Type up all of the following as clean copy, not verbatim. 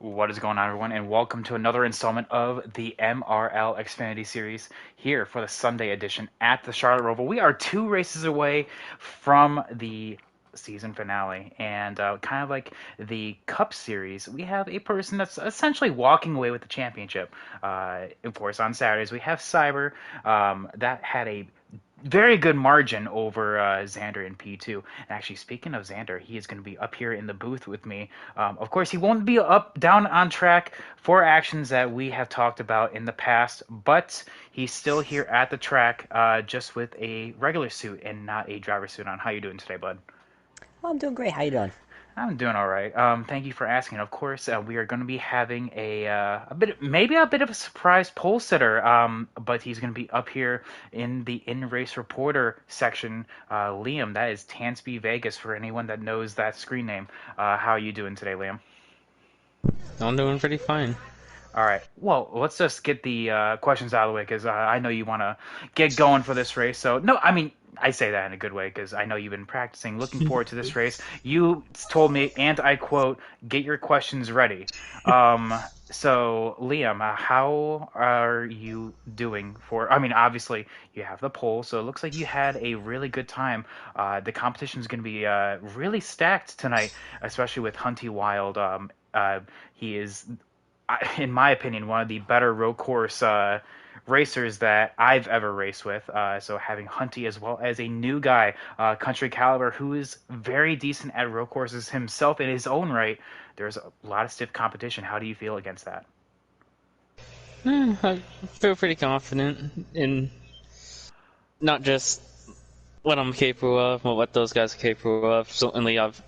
What is going on, everyone, and welcome to another installment of the MRL Xfinity series here for the Sunday edition at the Charlotte Roval. We are 2 races away from the season finale, and kind of like the Cup Series, we have a person that's essentially walking away with the championship. Of course, on Saturdays we have Cyber that had a very good margin over Xander in P2. And actually, speaking of Xander, he is going to be up here in the booth with me. Of course, he won't be up down on track for actions that we have talked about in the past, but he's still here at the track, just with a regular suit and not a driver suit on. How you doing today, bud? Well, I'm doing great. How you doing? I'm doing all right. Thank you for asking. Of course, we are going to be having a bit, maybe a bit of a surprise pole sitter. But he's going to be up here in the in-race reporter section. Liam, that is Tansby Vegas for anyone that knows that screen name. How are you doing today, Liam? I'm doing pretty fine. All right. Well, let's just get the questions out of the way because I know you want to get going for this race. So, no, I mean, I say that in a good way because I know you've been practicing, looking forward to this race. You told me, and I quote, "Get your questions ready." Um, so, Liam, how are you doing for? I mean, obviously you have the pole, so it looks like you had a really good time. The competition is going to be really stacked tonight, especially with Hunty Wild. He is in my opinion, one of the better road course racers that I've ever raced with. So having Hunty as well as a new guy, Country Caliber, who is very decent at road courses himself in his own right. There's a lot of stiff competition. How do you feel against that? I feel pretty confident in not just what I'm capable of, but what those guys are capable of. Certainly, I've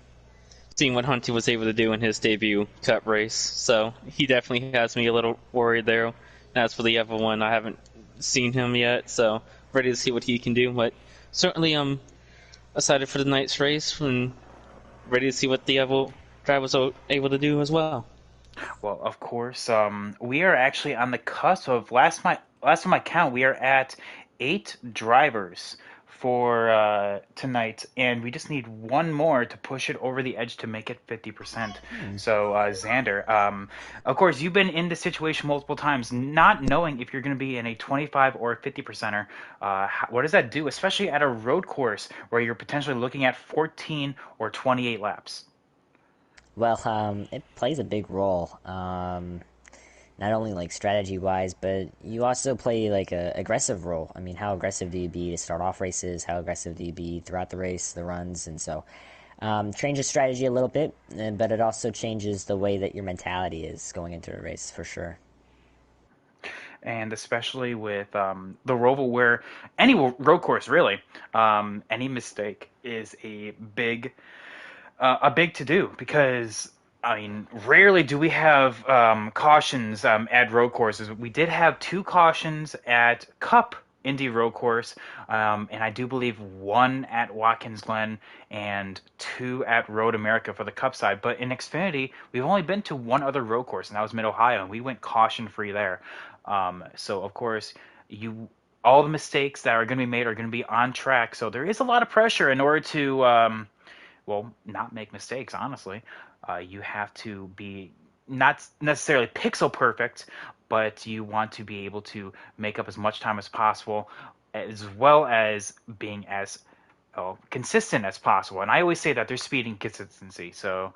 seen what Hunty was able to do in his debut Cup race, so he definitely has me a little worried there. As for the other one, I haven't seen him yet, so ready to see what he can do. But certainly, I'm excited for the night's race and ready to see what the other drivers are able to do as well. Well, of course, we are actually on the cusp of last time I count, we are at 8 drivers for tonight, and we just need one more to push it over the edge to make it 50%. Hmm. So, Xander, of course, you've been in this situation multiple times, not knowing if you're going to be in a 25 or a 50 percenter. What does that do, especially at a road course where you're potentially looking at 14 or 28 laps? Well, it plays a big role. Not only like strategy wise, but you also play like a aggressive role. I mean, how aggressive do you be to start off races? How aggressive do you be throughout the race, the runs, and so changes strategy a little bit, but it also changes the way that your mentality is going into a race for sure. And especially with the Roval, where any road course really, any mistake is a big to do because I mean, rarely do we have cautions at road courses. We did have 2 cautions at Cup Indy Road Course, and I do believe one at Watkins Glen and 2 at Road America for the Cup side. But in Xfinity, we've only been to one other road course, and that was Mid Ohio, and we went caution free there. So of course, you all the mistakes that are going to be made are going to be on track. So there is a lot of pressure in order to well, not make mistakes, honestly. You have to be not necessarily pixel perfect, but you want to be able to make up as much time as possible, as well as being as consistent as possible. And I always say that there's speed and consistency. So,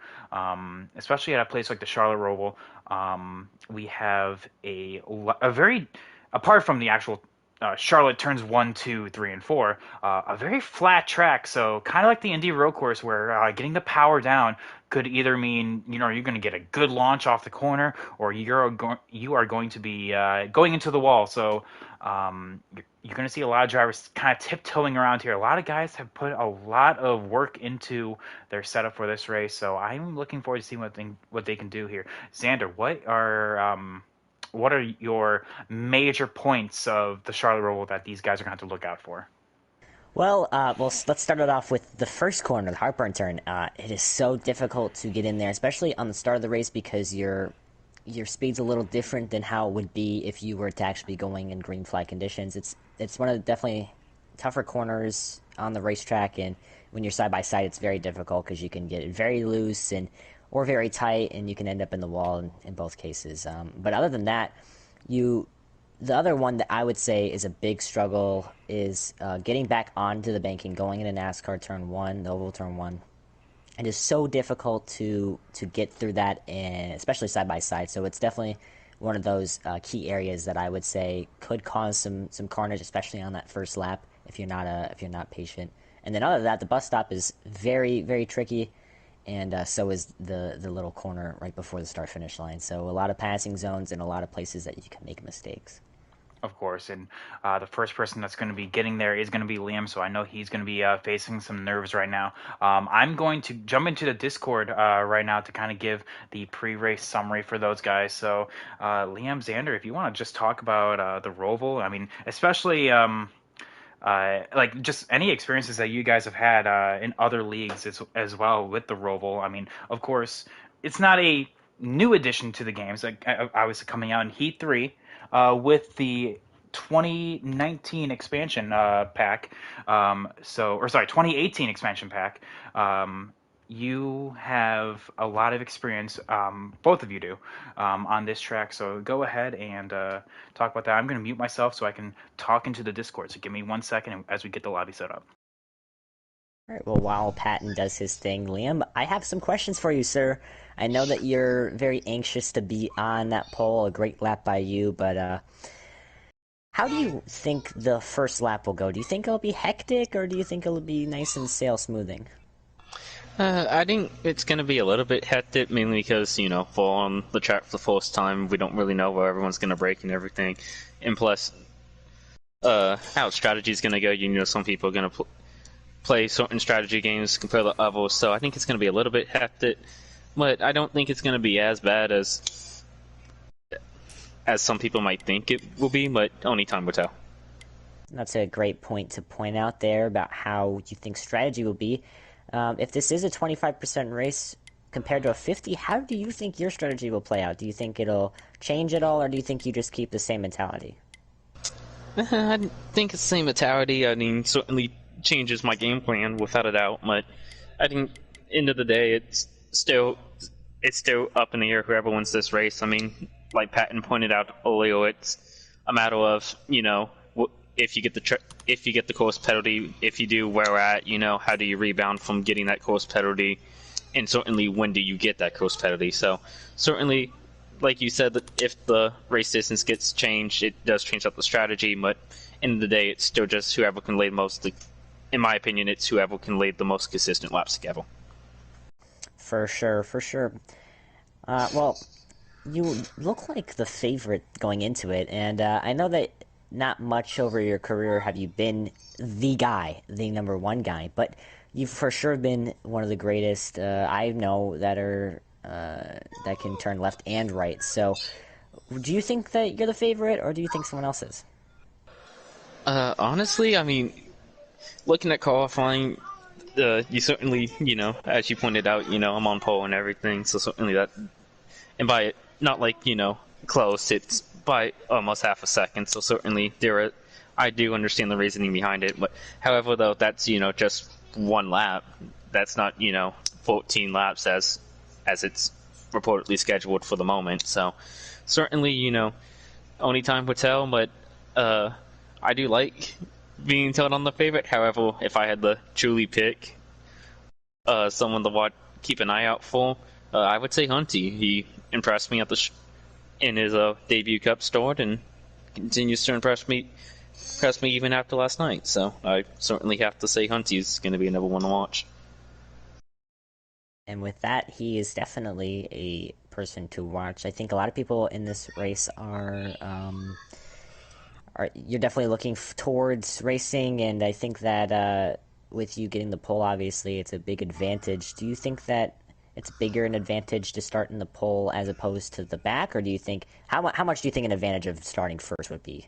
especially at a place like the Charlotte Roval, we have a very, apart from the actual Charlotte turns 1, 2, 3, and 4. A very flat track, so kind of like the Indy Road Course, where getting the power down could either mean you're going to get a good launch off the corner, or you are going to be going into the wall. So you're going to see a lot of drivers kind of tiptoeing around here. A lot of guys have put a lot of work into their setup for this race, so I'm looking forward to seeing what they can do here. Xander, what are your major points of the Charlotte Roval that these guys are going to have to look out for? Well, let's start it off with the first corner, the heartburn turn. It is so difficult to get in there, especially on the start of the race because your speed's a little different than how it would be if you were to actually be going in green flag conditions. It's one of the definitely tougher corners on the racetrack, and when you're side by side, it's very difficult because you can get very loose and or very tight, and you can end up in the wall in both cases. But other than that, you the other one that I would say is a big struggle is getting back onto the banking, going into NASCAR turn one, the oval turn one. It is so difficult to get through that, and especially side by side. So it's definitely one of those key areas that I would say could cause some carnage, especially on that first lap if you're not patient. And then other than that, the bus stop is very tricky, and so is the little corner right before the start finish line. So a lot of passing zones and a lot of places that you can make mistakes. Of course, and the first person that's going to be getting there is going to be Liam, so I know he's going to be facing some nerves right now. I'm going to jump into the Discord right now to kind of give the pre-race summary for those guys. So, Liam, Xander, if you want to just talk about the Roval, I mean, especially like just any experiences that you guys have had in other leagues as well with the Roval. I mean, of course, it's not a new addition to the games. Like I was coming out in Heat 3 with the 2019 expansion pack. Or sorry, 2018 expansion pack. You have a lot of experience, both of you do, on this track. So go ahead and talk about that. I'm going to mute myself so I can talk into the Discord. So give me 1 second as we get the lobby set up. All right, well, while Patton does his thing, Liam, I have some questions for you, sir. I know that you're very anxious to be on that pole, a great lap by you, but how do you think the first lap will go? Do you think it'll be hectic, or do you think it'll be nice and sail smoothing? I think it's going to be a little bit hectic, mainly because, for on the track for the first time, we don't really know where everyone's going to break and everything. And plus, how strategy is going to go. Some people are going to play certain strategy games compared to others, so I think it's going to be a little bit hectic. But I don't think it's going to be as bad as some people might think it will be, but only time will tell. That's a great point to point out there about how you think strategy will be. If this is a 25% race compared to a 50, how do you think your strategy will play out? Do you think it'll change at all, or do you think you just keep the same mentality? I think it's the same mentality. I mean, certainly changes my game plan without a doubt, but I think end of the day, it's still up in the air whoever wins this race. I mean, like Patton pointed out earlier, it's a matter of if you get the course penalty, if you do, where we're at, how do you rebound from getting that course penalty, and certainly when do you get that course penalty. So certainly, like you said, that if the race distance gets changed, it does change up the strategy, but end of the day, it's still just whoever can lay the most. In my opinion, it's whoever can lay the most consistent laps together. For sure. Well, you look like the favorite going into it, and I know that not much over your career have you been the guy, the number one guy, but you've for sure been one of the greatest I know that can turn left and right. So, do you think that you're the favorite, or do you think someone else is? Honestly, I mean, looking at qualifying, you certainly, as you pointed out, I'm on pole and everything, so certainly that, and by it, not like, close, it's by almost half a second, so certainly I do understand the reasoning behind it, but however, though, that's, just one lap. That's not, 14 laps as it's reportedly scheduled for the moment, so certainly, only time will tell, but I do like being told I'm the favorite. However, if I had to truly pick someone to keep an eye out for, I would say Hunty. He impressed me in his debut Cup start and continues to impress me even after last night. So I certainly have to say Hunty is going to be another one to watch. And with that, he is definitely a person to watch. I think a lot of people in this race are you're definitely looking towards racing, and I think that with you getting the pole, obviously, it's a big advantage. Do you think that it's bigger an advantage to start in the pole as opposed to the back, or do you think how much do you think an advantage of starting first would be?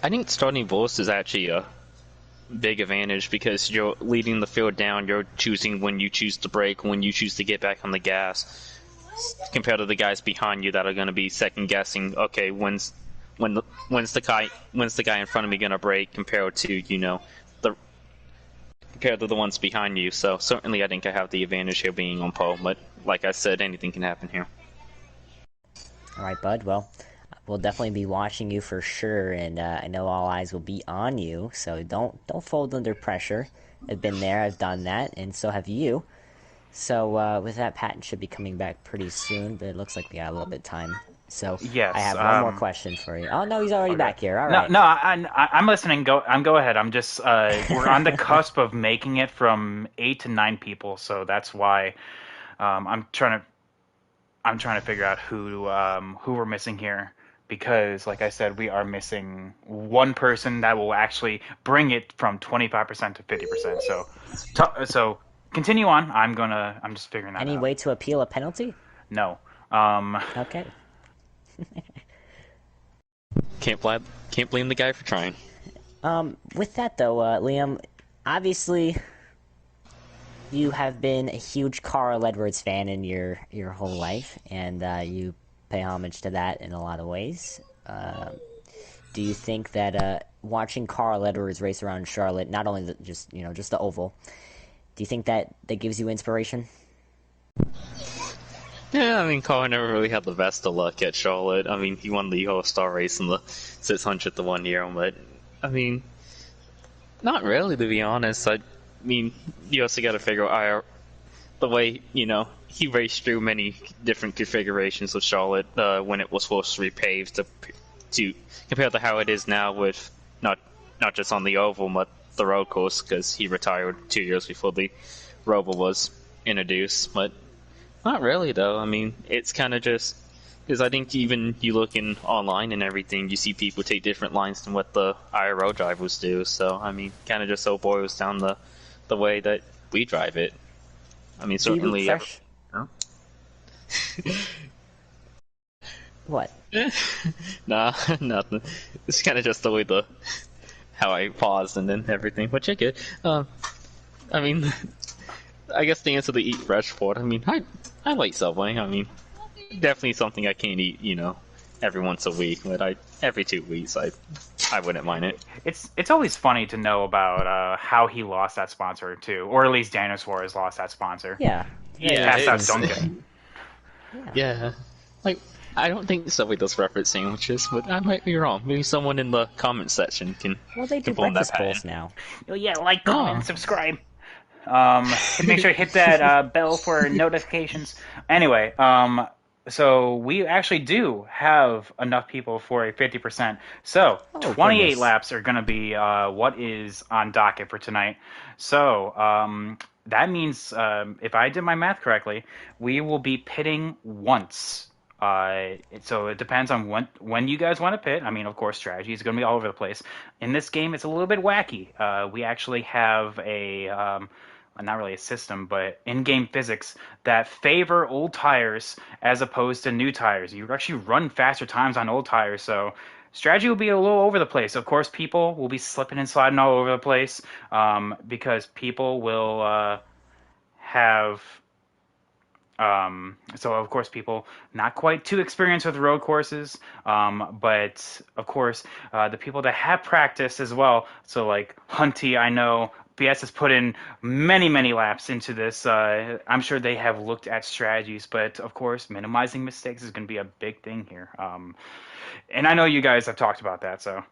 I think starting first is actually a big advantage because you're leading the field down. You're choosing when you choose to brake, when you choose to get back on the gas, compared to the guys behind you that are going to be second guessing. Okay, when's the guy in front of me going to brake? Compared to compared to the ones behind you. So certainly, I think I have the advantage here being on pole. But like I said, anything can happen here. All right, bud. Well, we'll definitely be watching you for sure, and I know all eyes will be on you. So don't fold under pressure. I've been there. I've done that, and so have you. So with that, Patton should be coming back pretty soon, but it looks like we got a little bit of time. So I Yes. have one more question for you. Oh no, he's already Okay. back here. All No, right. no, I'm listening. Go ahead. I'm just we're on the cusp of making it from 8 to 9 people, so that's why I'm trying to figure out who we're missing here because, like I said, we are missing one person that will actually bring it from 25% to 50%. So continue on. I'm just figuring that Any out. way to appeal a penalty? No. Um, Okay. Can't blame the guy for trying. With that though, Liam, obviously you have been a huge Carl Edwards fan in your whole life, and you pay homage to that in a lot of ways. Do you think that watching Carl Edwards race around Charlotte, not only just the oval, do you think that gives you inspiration? Yeah, I mean, Colin never really had the best of luck at Charlotte. I mean, he won the All-Star race in the 600 the one year, but I mean, not really, to be honest. I mean, you also got to figure out the way, he raced through many different configurations of Charlotte when it was supposed to be paved to compare to how it is now with not just on the oval, but the road course, because he retired 2 years before the ROVAL was introduced. But not really, though. I mean, it's kind of just because I think even you look in online and everything, you see people take different lines than what the IRL drivers do. So I mean, kind of just so boils down the way that we drive it. I mean, Do you beat certainly. Fresh? Huh? What? Nah, nothing. It's kind of just the way how I paused and then everything. But check it. I mean, I guess the answer to eat fresh food. I mean, I like Subway. I mean, definitely something I can't eat, every once a week. But every 2 weeks, I wouldn't mind it. it's always funny to know about how he lost that sponsor too, or at least Daniel Suarez lost that sponsor. Yeah. Yeah, Passed out it's Duncan. yeah. Like, I don't think Subway does breakfast sandwiches, but I might be wrong. Maybe someone in the comment section can Well, they do confirm that breakfast bowls pattern. now. Oh yeah, like, comment, Oh. and subscribe. Make sure to hit that bell for notifications. Anyway, so we actually do have enough people for a 50%. So Oh, 28 goodness. laps are going to be what is on docket for tonight. So that means, if I did my math correctly, we will be pitting once. So it depends on when you guys want to pit. I mean, of course, strategy is going to be all over the place. In this game, it's a little bit wacky. We actually have not really a system, but in-game physics that favor old tires as opposed to new tires. You actually run faster times on old tires, so strategy will be a little over the place. Of course, people will be slipping and sliding all over the place because people will have so of course people not quite too experienced with road courses, but of course the people that have practice as well. So like Hunty, I know BS has put in many laps into this. I'm sure they have looked at strategies, but of course minimizing mistakes is going to be a big thing here. And I know you guys have talked about that, so.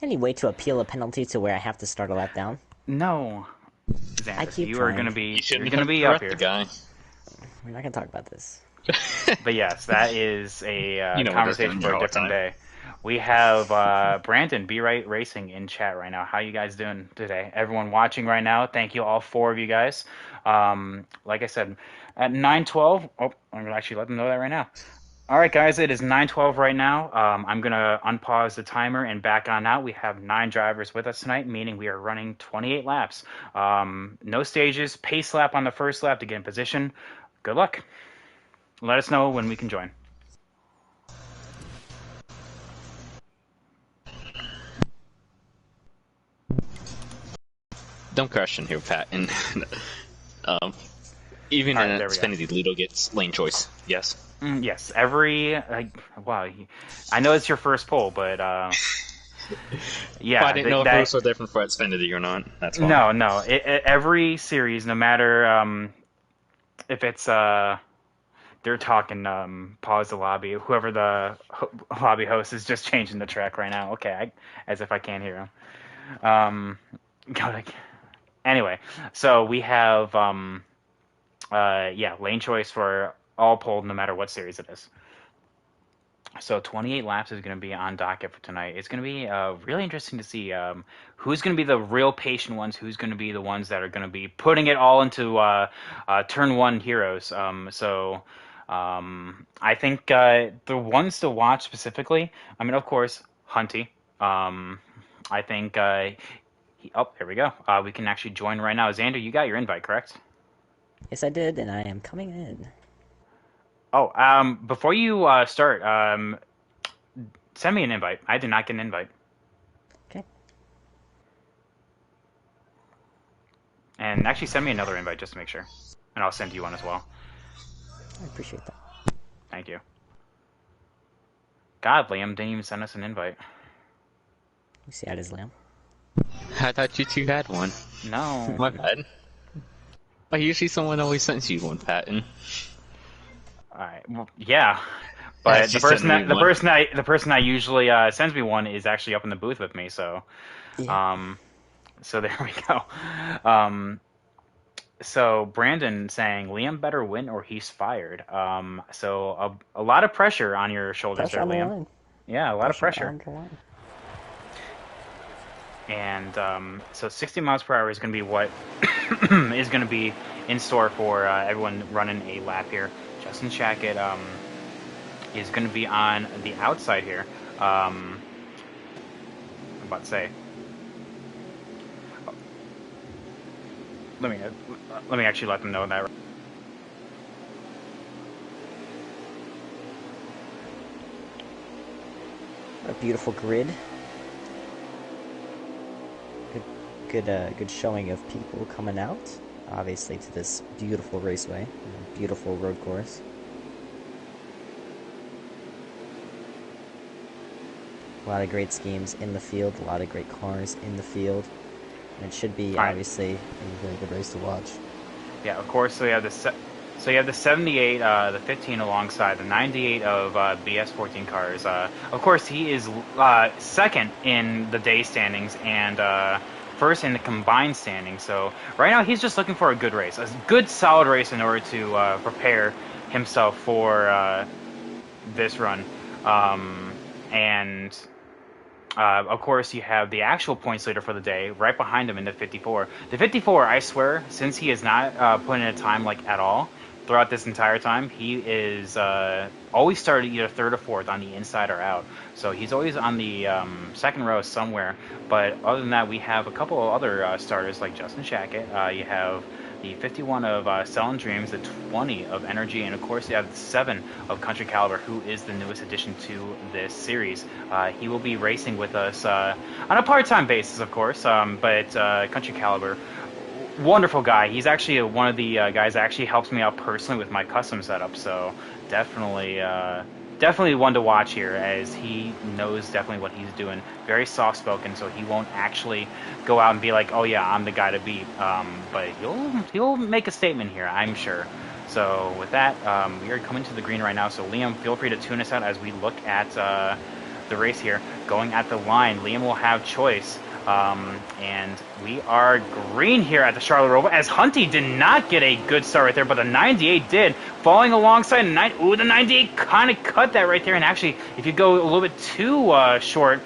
Any way to appeal a penalty to where I have to start a lap down? No, I Xander, keep you are trying. going to be You you're shouldn't going to have be up correct here. the guy. We're not gonna talk about this. But yes, that is a You know what they're conversation doing for a all the different time. day. We have Brandon B Right Racing in chat right now. How you guys doing today? Everyone watching right now, thank you, all four of you guys. Like I said, at 9:12. Oh, I'm gonna actually let them know that right now. All right, guys, it is 9:12 right now. I'm gonna unpause the timer and back on out. We have 9 drivers with us tonight, meaning we are running 28 laps. No stages, pace lap on the first lap to get in position. Good luck. Let us know when we can join. Don't question here, Pat. And even All in right, there we go. Xfinity, Ludo gets lane choice. Yes. Yes, every wow. I know it's your first poll, but I Yeah, didn't know if it was so different for Xfinity or not. That's why. no. Every series, no matter if it's they're talking pause the lobby. Whoever the lobby host is just changing the track right now. Okay, as if I can't hear him. God, anyway, so we have yeah, lane choice for all pulled, no matter what series it is. So 28 laps is going to be on docket for tonight. It's going to be really interesting to see who's going to be the real patient ones, who's going to be the ones that are going to be putting it all into turn one heroes. I think the ones to watch specifically, I mean, of course, Hunty. I think, oh, here we go. We can actually join right now. Xander, you got your invite, correct? Yes, I did, and I am coming in. Oh, before you start, send me an invite. I did not get an invite. Okay, And actually send me another invite just to make sure. And I'll send you one as well. I appreciate that. Thank you. God, Liam didn't even send us an invite. You see how it is, Liam. I thought you two had one. No. My bad. But usually someone always sends you one, Patton. Alright. Well, yeah. Yeah, But she sent me one. the person that usually sends me one is actually up in the booth with me, so Yeah. so there we go. So Brandon saying Liam better win or he's fired. So a lot of pressure on your shoulders Pressure there, on the Liam. line. Yeah, a lot of pressure. on the line. And so 60 miles per hour is going to be what is going to be in store for everyone running a lap here. Justin Shackett is going to be on the outside here. I'm about to say. Let me actually let them know that. A beautiful grid. Good showing of people coming out, obviously, to this beautiful raceway, beautiful road course. A lot of great schemes in the field, a lot of great cars in the field, and it should be obviously a really good race to watch. Yeah, of course. So you have the 78, the 15 alongside the 98 of BS14 cars. Of course, he is second in the day standings and first in the combined standings. So right now he's just looking for a good race, a good solid race in order to prepare himself for this run. And of course, you have the actual points leader for the day right behind him in the 54. The 54, I swear, since he is not putting in a time like at all throughout this entire time, he is always started either third or fourth on the inside or out. So he's always on the second row somewhere. But other than that, we have a couple of other starters like Justin Shackett. You have the 51 of Selling Dreams, the 20 of Energy, and of course you have the 7 of Country Caliber, who is the newest addition to this series. He will be racing with us on a part-time basis, of course, but Country Caliber, wonderful guy. He's actually one of the guys that actually helps me out personally with my custom setup, so definitely one to watch here, as he knows definitely what he's doing. Very soft-spoken, so he won't actually go out and be like, oh yeah, I'm the guy to beat. But he'll make a statement here, I'm sure. So with that, we are coming to the green right now. So Liam, feel free to tune us out as we look at the race here. Going at the line, Liam will have choice. And we are green here at the Charlotte Roval, as Hunty did not get a good start right there, but the 98 did, falling alongside the 98 kind of cut that right there, and actually, if you go a little bit too short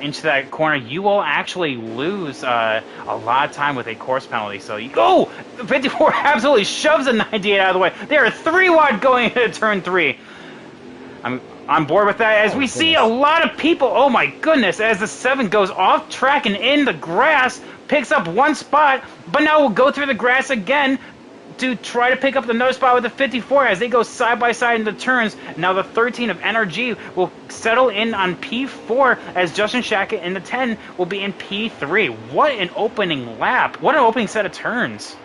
into that corner, you will actually lose a lot of time with a course penalty. So the 54 absolutely shoves the 98 out of the way. They are 3 wide going into turn 3. I'm on board with that, as we see a lot of people. Oh my goodness, as the 7 goes off track and in the grass, picks up one spot, but now we'll go through the grass again to try to pick up another spot with the 54 as they go side by side in the turns. Now the 13 of NRG will settle in on P4, as Justin Shackett in the 10 will be in P3. What an opening lap. What an opening set of turns.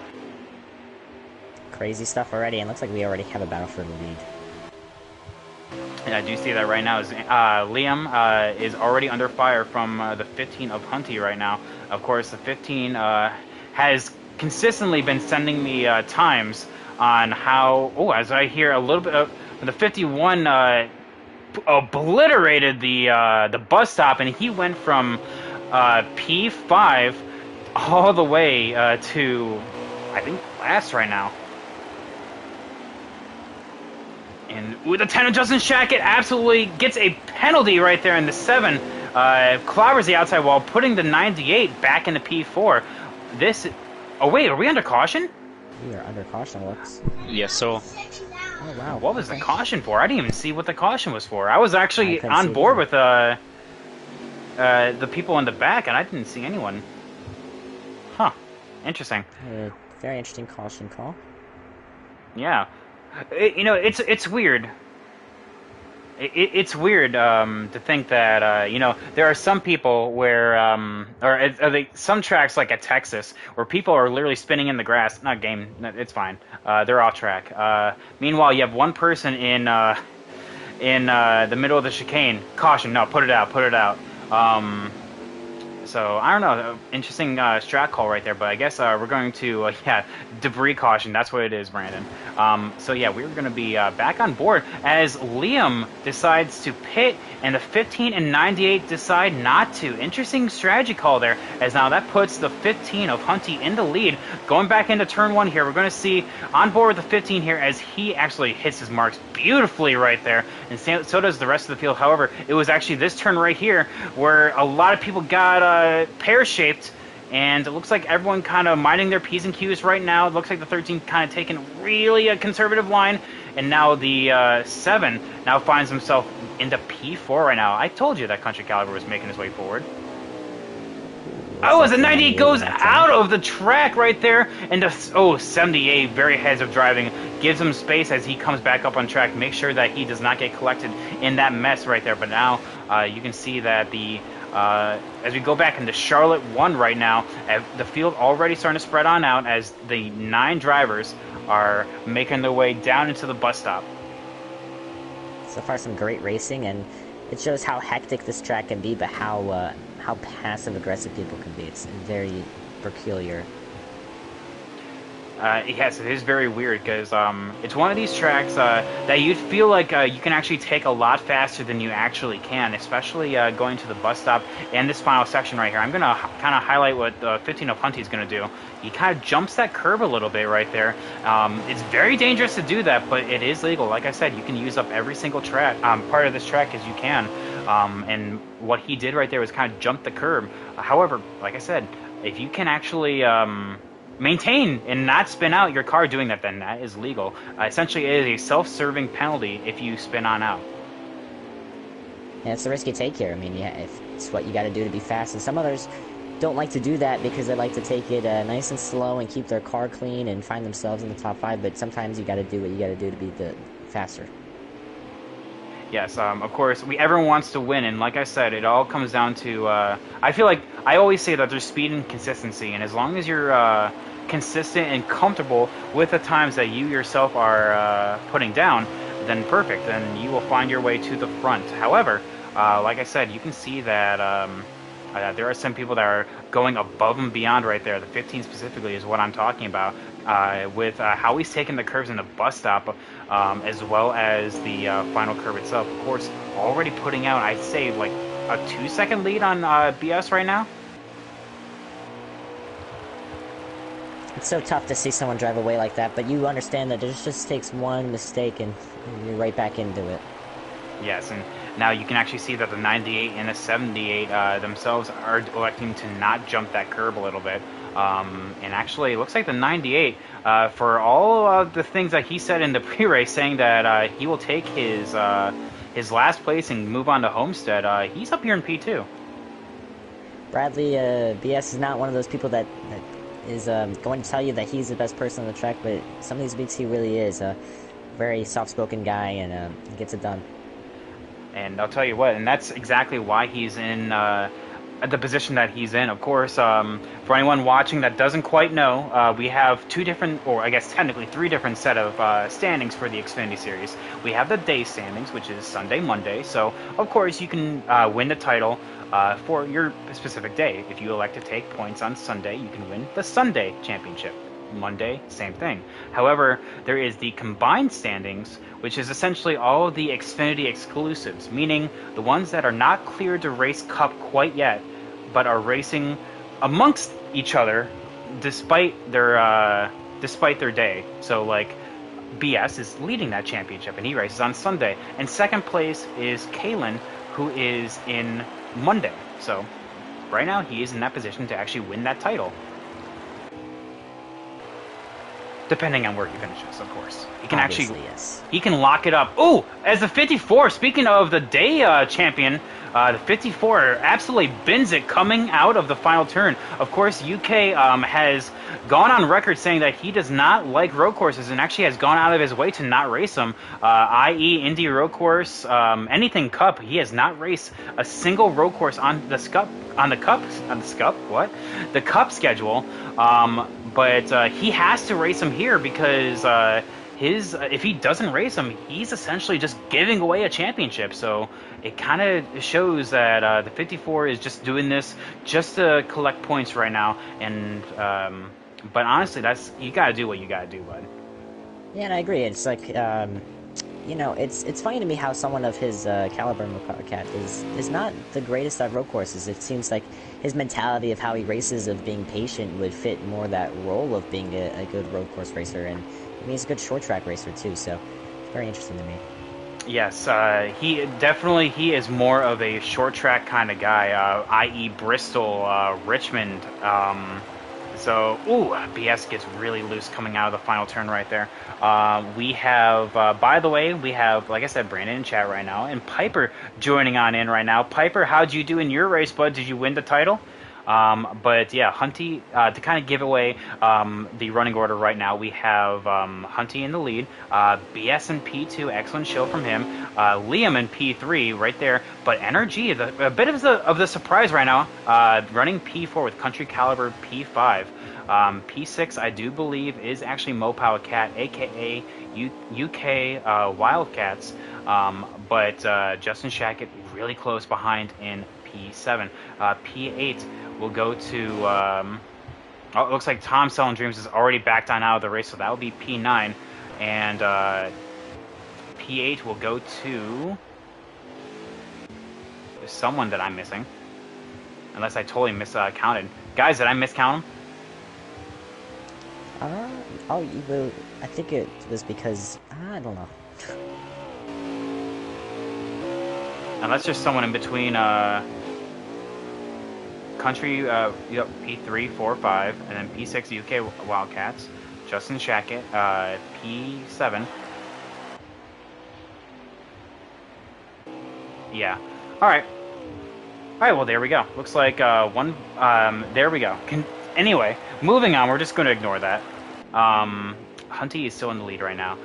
Crazy stuff already, and looks like we already have a battle for the lead. And I do see that right now. Liam is already under fire from the 15 of Hunty right now. Of course, the 15 has consistently been sending me times on how. Oh, as I hear a little bit of the 51 obliterated the bus stop, and he went from P5 all the way to, I think, last right now. And with the 10 of Justin Shackett absolutely gets a penalty right there in the 7. Clobbers the outside wall, putting the 98 back into P4. This... Oh, wait, are we under caution? We are under caution, looks. Yes, so. Oh, wow. What was the caution for? I didn't even see what the caution was for. I was actually couldn't on see board either. with the people in the back, and I didn't see anyone. Huh. Interesting. Very interesting caution call. Yeah. It's weird. It's weird to think that there are some people where some tracks like at Texas where people are literally spinning in the grass. Not game. It's fine. They're off track. Meanwhile, you have one person in the middle of the chicane. Caution! No, put it out. Put it out. So, I don't know, interesting strat call right there, but I guess we're going to, debris caution, that's what it is, Brandon. So yeah, we're going to be back on board as Liam decides to pit, and the 15 and 98 decide not to. Interesting strategy call there, as now that puts the 15 of Hunty in the lead. Going back into turn 1 here, we're going to see on board with the 15 here as he actually hits his marks beautifully right there, and so does the rest of the field. However, it was actually this turn right here where a lot of people got pear-shaped, and it looks like everyone kind of minding their P's and Q's right now. It looks like the 13 kind of taking really a conservative line, and now the 7 now finds himself into P4 right now. I told you that Country Caliber was making his way forward. Oh, as the 98 goes out of the track right there, and the 78, very heads of driving, gives him space as he comes back up on track. Make sure that he does not get collected in that mess right there. But now you can see that as we go back into Charlotte 1 right now, the field already starting to spread on out as the 9 drivers are making their way down into the bus stop. So far, some great racing, and it shows how hectic this track can be, but how passive-aggressive people can be. It's very peculiar. Yes, it is very weird because it's one of these tracks that you'd feel like you can actually take a lot faster than you actually can, especially going to the bus stop and this final section right here. I'm going to kind of highlight what 15 of Hunty is going to do. He kind of jumps that curve a little bit right there. It's very dangerous to do that, but it is legal. Like I said, you can use up every single track part of this track as you can. And what he did right there was kind of jump the curb. However, like I said, if you can actually maintain and not spin out your car doing that, then that is legal. Essentially, it is a self-serving penalty if you spin on out. Yeah, it's the risk you take here. I mean, yeah, it's what you got to do to be fast, and some others don't like to do that because they like to take it nice and slow and keep their car clean and find themselves in the top 5, but sometimes you got to do what you got to do to be the faster. Yes, of course, everyone wants to win, and like I said, it all comes down to, I feel like, I always say that there's speed and consistency, and as long as you're consistent and comfortable with the times that you yourself are putting down, then perfect, then you will find your way to the front. However, like I said, you can see that there are some people that are going above and beyond right there. The 15 specifically is what I'm talking about, with how he's taking the curves in the bus stop, as well as the final curve itself. Of course, already putting out, I'd say, like a 2-second lead on BS right now. It's so tough to see someone drive away like that, but you understand that it just takes one mistake and you're right back into it. Yes, and now you can actually see that the 98 and the 78 themselves are electing to not jump that curb a little bit. And actually, it looks like the 98, for all of the things that he said in the pre-race, saying that he will take his last place and move on to Homestead, he's up here in P2. Bradley, BS is not one of those people that is going to tell you that he's the best person on the track, but some of these weeks he really is a very soft-spoken guy, and he gets it done. And I'll tell you what, and that's exactly why he's in the position that he's in. Of course, for anyone watching that doesn't quite know, we have two different, or I guess technically three different set of standings for the Xfinity Series. We have the day standings, which is Sunday, Monday. So, of course, you can win the title for your specific day. If you elect to take points on Sunday, you can win the Sunday Championship. Monday, same thing. However, there is the combined standings, which is essentially all of the Xfinity exclusives, meaning the ones that are not cleared to race Cup quite yet, but are racing amongst each other despite their day. So like BS is leading that championship and he races on Sunday. And second place is Kalen, who is in Monday. So right now he is in that position to actually win that title. Depending on where he finishes, of course. He can Obviously, yes. He can lock it up. Oh, as the 54, speaking of the day champion, the 54 absolutely bins it coming out of the final turn. Of course, UK has gone on record saying that he does not like road courses and actually has gone out of his way to not race them, i.e. Indy road course, anything Cup. He has not raced a single road course on the Cup schedule. But he has to race him here because if he doesn't race him, he's essentially just giving away a championship. So it kind of shows that the 54 is just doing this just to collect points right now. And but honestly, you gotta do what you gotta do, bud. Yeah, and I agree. It's like, you know, it's funny to me how someone of his caliber, Cat, is not the greatest at road courses. It seems like his mentality of how he races, of being patient, would fit more that role of being a good road course racer. And I mean, he's a good short track racer too, so it's very interesting to me. Yes, he is more of a short track kind of guy, i.e. Bristol, Richmond. So, BS gets really loose coming out of the final turn right there. We have, by the way, like I said, Brandon in chat right now, and Piper joining on in right now. Piper, how'd you do in your race, bud? Did you win the title? But yeah, Hunty, to kind of give away the running order right now, we have Hunty in the lead, BS in P2, excellent show from him, Liam in P3 right there, but NRG, a bit of the surprise right now, running P4 with Country Caliber P5. P6, I do believe, is actually Mopow Cat, aka UK Wildcats, but Justin Shackett really close behind in P7. P8 will go to, it looks like Tom Selling Dreams is already backed on out of the race, so that will be P9. And P8 will go to someone that I'm missing. Unless I totally miscounted. Guys, did I miscount him? I think it was because, I don't know. Unless there's someone in between Country, P3, 4, 5, and then P6 UK Wildcats, Justin Shackett, P7. Yeah. Alright, well, there we go. Looks like there we go. Anyway, moving on, we're just going to ignore that. Hunty is still in the lead right now.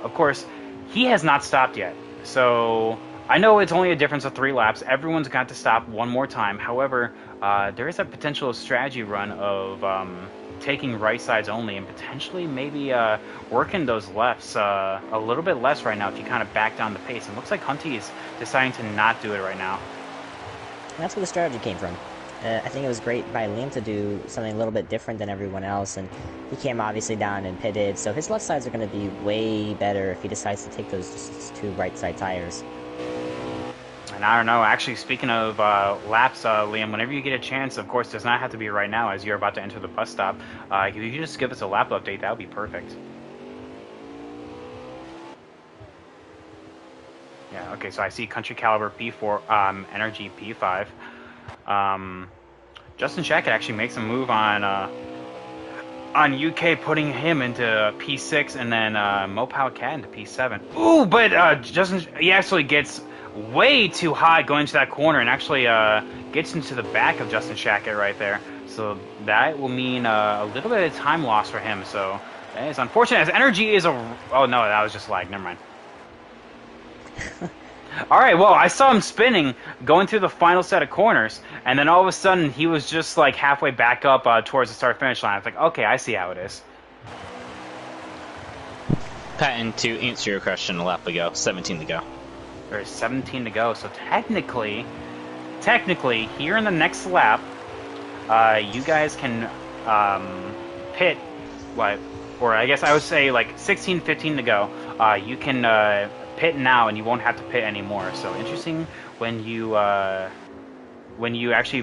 Of course, he has not stopped yet. So I know it's only a difference of 3 laps. Everyone's got to stop one more time. However, there is a potential strategy run of taking right sides only and potentially maybe working those lefts a little bit less right now if you kind of back down the pace. It looks like Hunty is deciding to not do it right now. And that's where the strategy came from. I think it was great by Liam to do something a little bit different than everyone else, and he came obviously down and pitted, so his left sides are going to be way better if he decides to take those just 2 right side tires. And I don't know, actually, speaking of laps, Liam, whenever you get a chance, of course, does not have to be right now as you're about to enter the bus stop. If you could just give us a lap update, that would be perfect. Yeah, okay, so I see Country Caliber P4, Energy P5. Justin Shackett actually makes a move on UK, putting him into P6, and then Mopow Cat into P7. Ooh, but Justin, he actually gets way too high going into that corner and actually gets into the back of Justin Shackett right there. So that will mean a little bit of time loss for him. So that is unfortunate, as Energy is a... Oh, no, that was just lag. Never mind. All right, well, I saw him spinning, going through the final set of corners, and then all of a sudden he was just like halfway back up towards the start-finish line. I was like, okay, I see how it is. Patton, to answer your question, a lap ago, 17 to go. There's 17 to go, so technically, here in the next lap, you guys can pit, what, or I guess I would say like 16, 15 to go. You can pit now, and you won't have to pit anymore. So interesting when you actually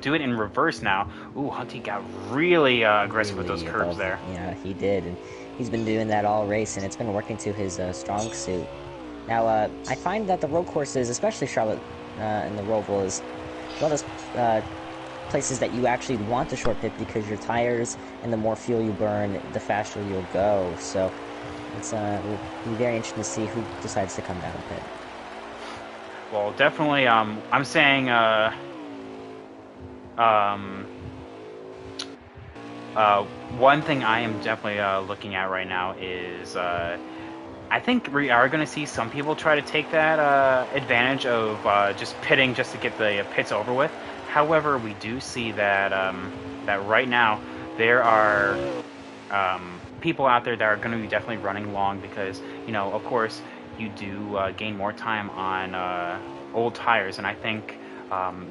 do it in reverse now. Ooh, Hunty got really aggressive with those curves there. Yeah, he did, and he's been doing that all race, and it's been working to his strong suit. Now, I find that the road courses, especially Charlotte and the ROVAL, is one of those places that you actually want to short pit because your tires, and the more fuel you burn, the faster you'll go. So it's will be very interesting to see who decides to come down and pit. Well, definitely. I'm saying. One thing I am definitely looking at right now is I think we are going to see some people try to take that advantage of just pitting just to get the pits over with. However, we do see that that right now there are people out there that are going to be definitely running long because, you know, of course, you do gain more time on old tires, and I think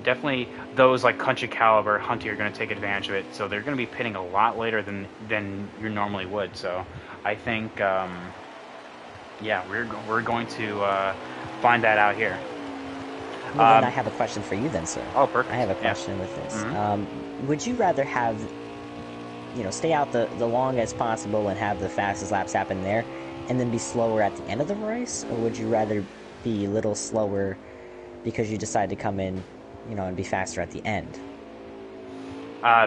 definitely those like Country Caliber, Hunty are going to take advantage of it. So they're going to be pitting a lot later than you normally would. So I think, yeah, we're going to find that out here. Well, then I have a question for you then, sir. Oh, perfect. I have a question with this. Mm-hmm. Would you rather have, you know, stay out the longest possible and have the fastest laps happen there, and then be slower at the end of the race, or would you rather be a little slower because you decide to come in, you know, and be faster at the end?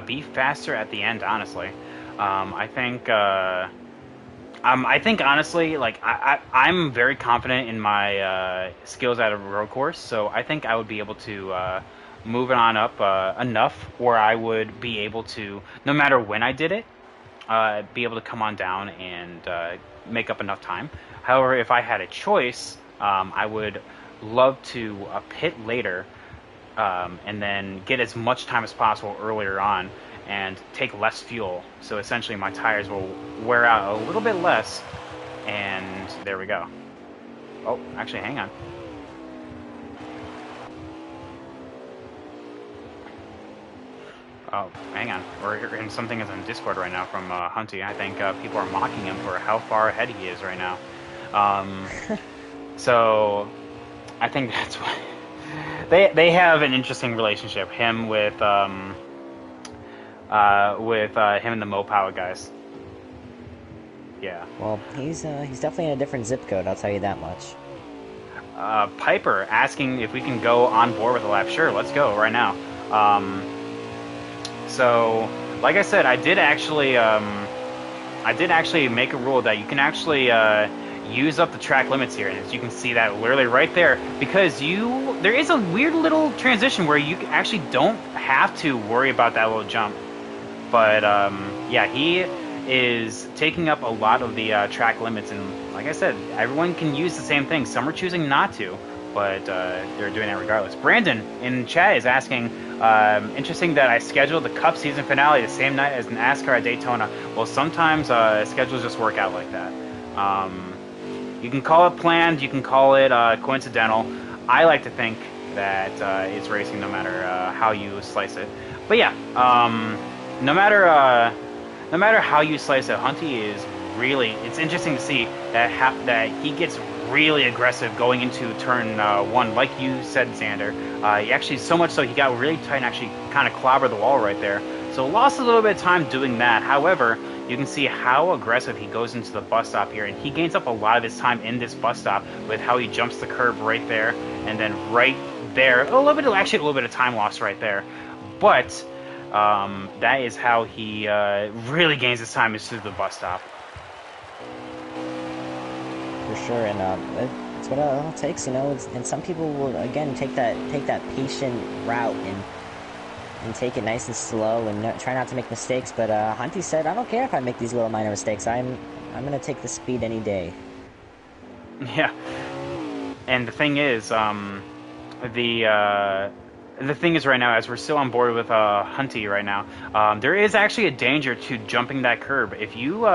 Be faster at the end, honestly. I think honestly, like I'm very confident in my skills at a road course, so I think I would be able to move it on up enough where I would be able to, no matter when I did it, be able to come on down and make up enough time. However, if I had a choice, I would love to pit later and then get as much time as possible earlier on and take less fuel. So essentially my tires will wear out a little bit less, and there we go. Oh, actually, hang on. Oh, hang on. We're hearing something is on Discord right now from Hunty. I think people are mocking him for how far ahead he is right now. So I think that's why they have an interesting relationship. Him with him and the Mopower guys. Yeah. Well, he's definitely in a different zip code, I'll tell you that much. Piper asking if we can go on board with a lap. Sure, let's go right now. So, like I said, I did actually make a rule that you can actually use up the track limits here, and as you can see that literally right there, because there is a weird little transition where you actually don't have to worry about that little jump. But yeah, he is taking up a lot of the track limits, and like I said, everyone can use the same thing. Some are choosing not to, but they're doing that regardless. Brandon in chat is asking, interesting that I scheduled the Cup season finale the same night as NASCAR at Daytona. Well, sometimes schedules just work out like that. You can call it planned, you can call it coincidental. I like to think that it's racing no matter how you slice it. But yeah, no matter how you slice it, Hunty is really, it's interesting to see that he gets really aggressive going into turn one, like you said, Xander. He actually, so much so, he got really tight and actually kind of clobbered the wall right there. So lost a little bit of time doing that. However, you can see how aggressive he goes into the bus stop here, and he gains up a lot of his time in this bus stop with how he jumps the curb right there, and then right there, a little bit of time loss right there. But that is how he really gains his time, is through the bus stop. For sure, and it's what it all takes, you know. And some people will again take that patient route and take it nice and slow and try not to make mistakes. But Hunty said, "I don't care if I make these little minor mistakes. I'm gonna take the speed any day." Yeah. And the thing is right now, as we're still on board with Hunty right now, there is actually a danger to jumping that curb. If you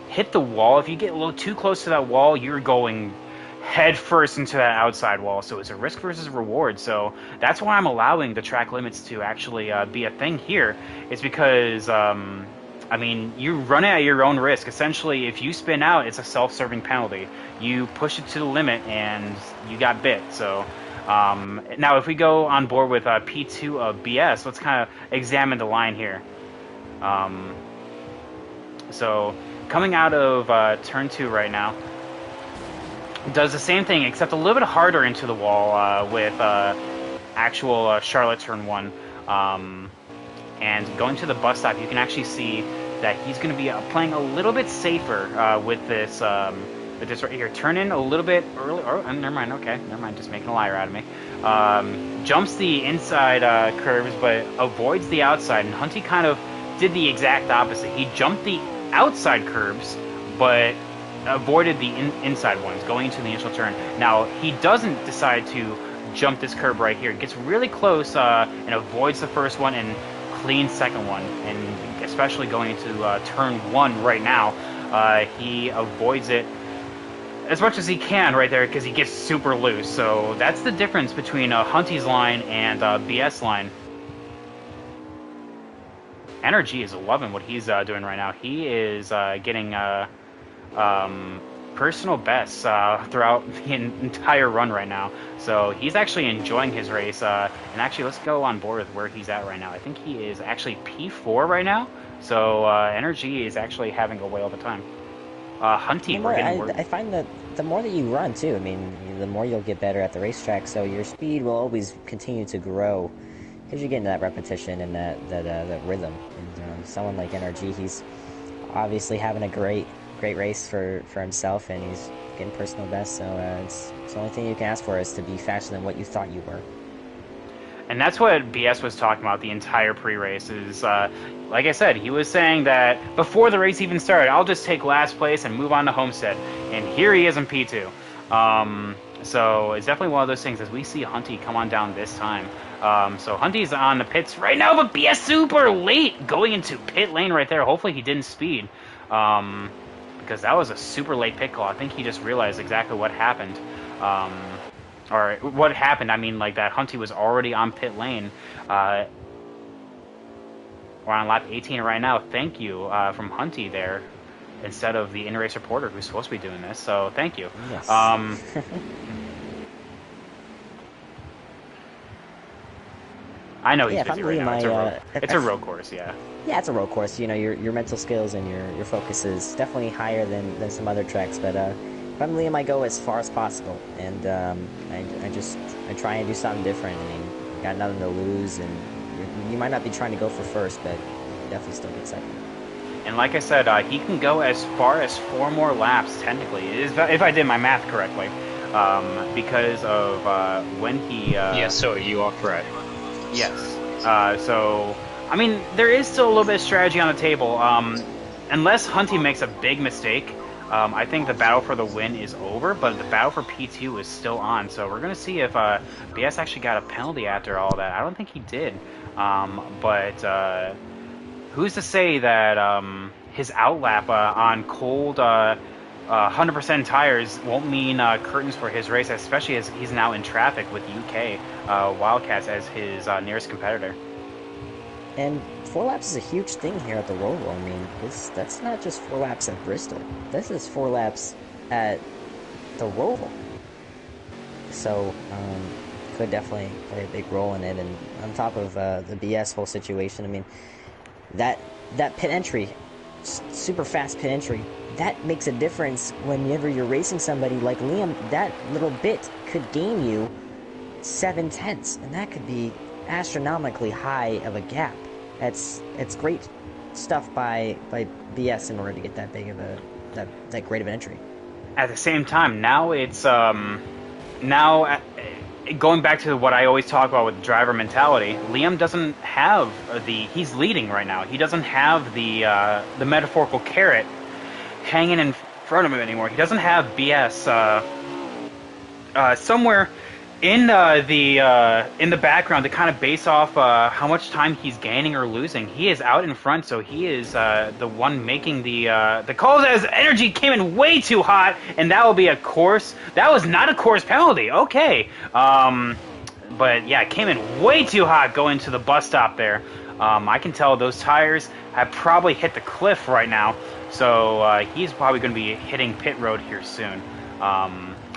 hit the wall, if you get a little too close to that wall, you're going head first into that outside wall. So it's a risk versus reward. So that's why I'm allowing the track limits to actually be a thing here. It's because I mean, you run it at your own risk. Essentially, if you spin out, it's a self-serving penalty. You push it to the limit, and you got bit. So now, if we go on board with P2 of BS, let's kind of examine the line here. So coming out of turn 2 right now, does the same thing, except a little bit harder into the wall with actual Charlotte turn 1. And going to the bus stop, you can actually see that he's going to be playing a little bit safer with this right here. Turn in a little bit early. Oh, never mind. Okay, never mind. Just making a liar out of me. Jumps the inside curves, but avoids the outside. And Hunty kind of did the exact opposite. He jumped the outside curves, but avoided the inside ones going into the initial turn. Now, he doesn't decide to jump this curb right here. Gets really close and avoids the first one and clean second one. And especially going into turn 1 right now, he avoids it as much as he can right there because he gets super loose. So that's the difference between Hunty's line and BS line. Energy is loving what he's doing right now. He is getting personal bests throughout the entire run right now. So he's actually enjoying his race. And actually, let's go on board with where he's at right now. I think he is actually P4 right now. So Energy is actually having a whale of a time. Hunty, we're getting word. I find that the more that you run too, I mean, the more you'll get better at the racetrack. So your speed will always continue to grow because you're getting that repetition and that rhythm. And someone like Energy, he's obviously having a great race for himself, and he's getting personal best. So it's the only thing you can ask for is to be faster than what you thought you were. And that's what BS was talking about the entire pre-race is, like I said, he was saying that before the race even started, I'll just take last place and move on to Homestead. And here he is in P2. So it's definitely one of those things as we see Hunty come on down this time. So Hunty's on the pits right now, but BS super late going into pit lane right there. Hopefully he didn't speed. Because that was a super late pit call. I think he just realized exactly what happened. Or what happened, I mean, like that Hunty was already on pit lane. We're on lap 18 right now. Thank you from Hunty there, instead of the in-race reporter who's supposed to be doing this. So thank you. Yes. I know he's Yeah, busy probably right now. my, It's a road course, yeah. Yeah, it's a road course. You know, your mental skills and your focus is definitely higher than some other tracks. But probably I go as far as possible, and I try and do something different. I mean, you got nothing to lose, and you might not be trying to go for first, but you definitely still get second. And like I said, he can go as far as 4 more laps, technically, if I did my math correctly, because of when he... Yes, so you are correct. Yes. So, I mean, there is still a little bit of strategy on the table. Unless Hunty makes a big mistake, I think the battle for the win is over, but the battle for P2 is still on. So we're going to see if BS actually got a penalty after all that. I don't think he did. But who's to say that his outlap on cold 100% tires won't mean curtains for his race, especially as he's now in traffic with UK Wildcats as his nearest competitor. And 4 laps is a huge thing here at the ROVAL. I mean, that's not just 4 laps at Bristol. This is 4 laps at the ROVAL. So, could definitely play a big role in it. And on top of the BS whole situation, I mean, that pit entry, super fast pit entry, that makes a difference whenever you're racing somebody like Liam. That little bit could gain you 7/10, and that could be astronomically high of a gap. It's great stuff by BS in order to get that big of that great of an entry. At the same time, now it's going back to what I always talk about with driver mentality. Liam doesn't have he's leading right now. He doesn't have the metaphorical carrot hanging in front of him anymore. He doesn't have BS somewhere in the background to kind of base off how much time he's gaining or losing. He is out in front, so he is the one making the calls as energy came in way too hot, and that will be a course. That was not a course penalty. Okay, but yeah, it came in way too hot going to the bus stop there. I can tell those tires have probably hit the cliff right now, so he's probably going to be hitting pit road here soon.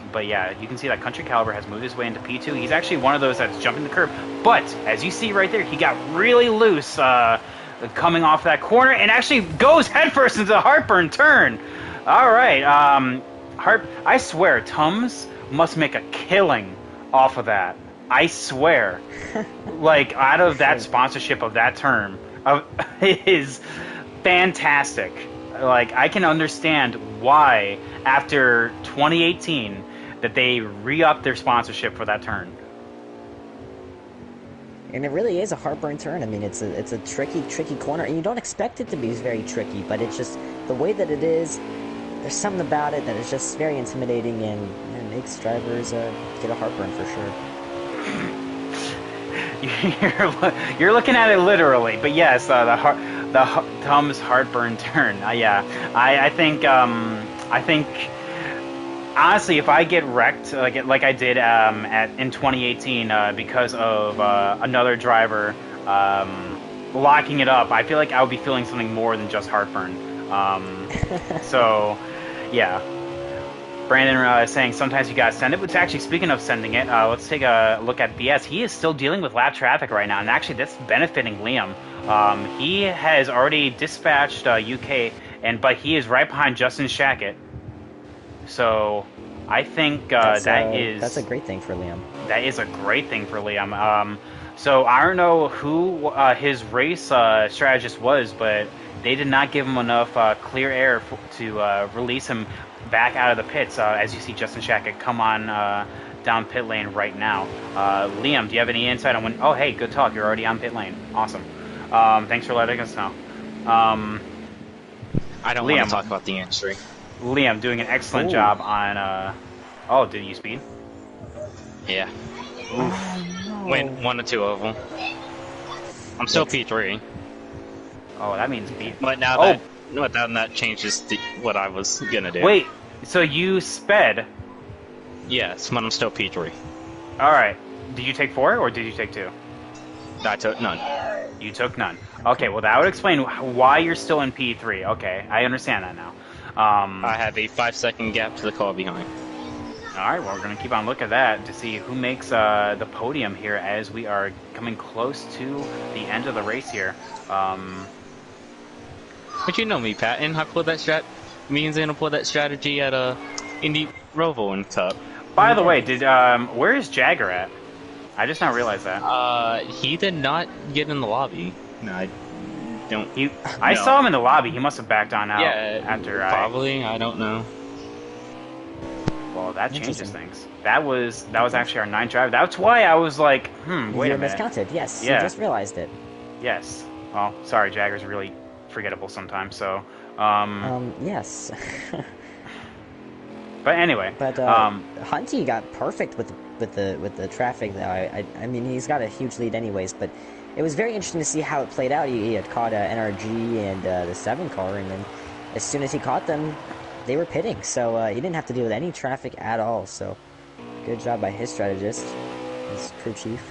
But yeah, you can see that Country Caliber has moved his way into P2. He's actually one of those that's jumping the curb. But, as you see right there, he got really loose coming off that corner and actually goes headfirst into the heartburn turn. All right. I swear, Tums must make a killing off of that. I swear. Like, out of that sponsorship of that term is fantastic. Like, I can understand why, after 2018, that they re-upped their sponsorship for that turn. And it really is a heartburn turn. I mean, it's a tricky corner, and you don't expect it to be very tricky, but it's just the way that it is. There's something about it that is just very intimidating, and it makes drivers get a heartburn for sure. You're looking at it literally, but yes, the Tums heartburn turn. Yeah, I think honestly, if I get wrecked like I did in 2018 because of another driver locking it up, I feel like I would be feeling something more than just heartburn. So, yeah. Brandon is saying sometimes you gotta send it. Which actually, speaking of sending it, let's take a look at BS. He is still dealing with lap traffic right now, and actually that's benefiting Liam. He has already dispatched UK, but he is right behind Justin Shackett. So I think that's a great thing for Liam. That is a great thing for Liam. So I don't know who his race strategist was, but they did not give him enough clear air to release him back out of the pits. As you see Justin Shackett come on down pit lane right now. Liam, do you have any insight on when... Oh, hey, good talk. You're already on pit lane. Awesome. Thanks for letting us know. I don't want to talk about the entry. Liam doing an excellent job on... Oh, did you speed? Yeah. No. Went 1 or 2 of them. I'm still P3. Oh, that means beat. But now that changes what I was gonna do. Wait, so you sped? Yes, but I'm still P3. Alright. Did you take 4 or did you take 2? I took none. You took none. Okay, well that would explain why you're still in P3. Okay, I understand that now. I have a 5-second gap to the car behind. Alright, well we're going to keep on looking at that to see who makes the podium here as we are coming close to the end of the race here. But you know me, Patton. I pulled that gonna pull that strategy at Indy ROVAL and Cup. By the way, where is Jagger at? I just now realized that. He did not get in the lobby. No, I don't. I saw him in the lobby. He must have backed on out. Yeah, after probably. I don't know. Well, that changes things. That was actually our 9th drive. That's why I was like, wait a minute. Miscounted. Yes, yeah. You just realized it. Yes. Well, sorry, Jagger's really forgettable sometimes. So. Yes. But anyway. But Hunty got perfect with the traffic. I mean, he's got a huge lead anyways. But it was very interesting to see how it played out. He had caught NRG and the 7 car, and then as soon as he caught them, they were pitting. So he didn't have to deal with any traffic at all. So good job by his strategist, his crew chief.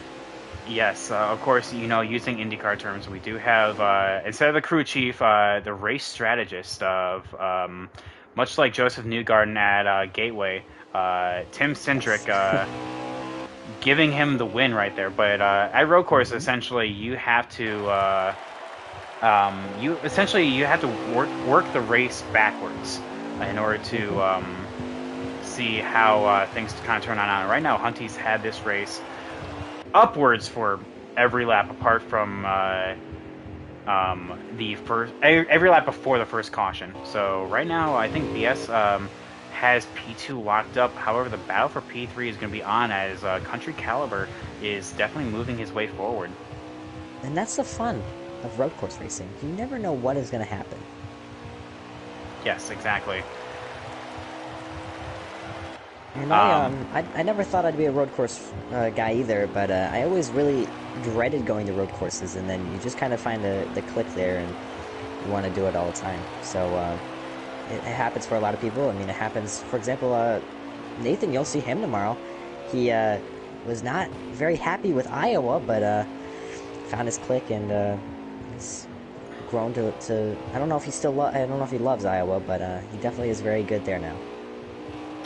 Yes, of course, using IndyCar terms, we do have, instead of the crew chief, the race strategist of, much like Joseph Newgarden at Gateway, Tim Cindric, giving him the win right there. But at road course, essentially, you have to, you have to work the race backwards in order to see how things kind of turn on. Right now, Hunty's had this race upwards for every lap apart from every lap before the first caution. So right now I think BS has P2 locked up. However, the battle for P3 is going to be on as Country Caliber is definitely moving his way forward. And that's the fun of road course racing. You never know what is going to happen. Yes, exactly. And Um, I never thought I'd be a road course guy either, but I always really dreaded going to road courses, and then you just kind of find the click there, and you want to do it all the time. So it happens for a lot of people. I mean, it happens, for example, Nathan, you'll see him tomorrow. He was not very happy with Iowa, but found his click and he's grown to. I don't know if he still. I don't know if he loves Iowa, but he definitely is very good there now.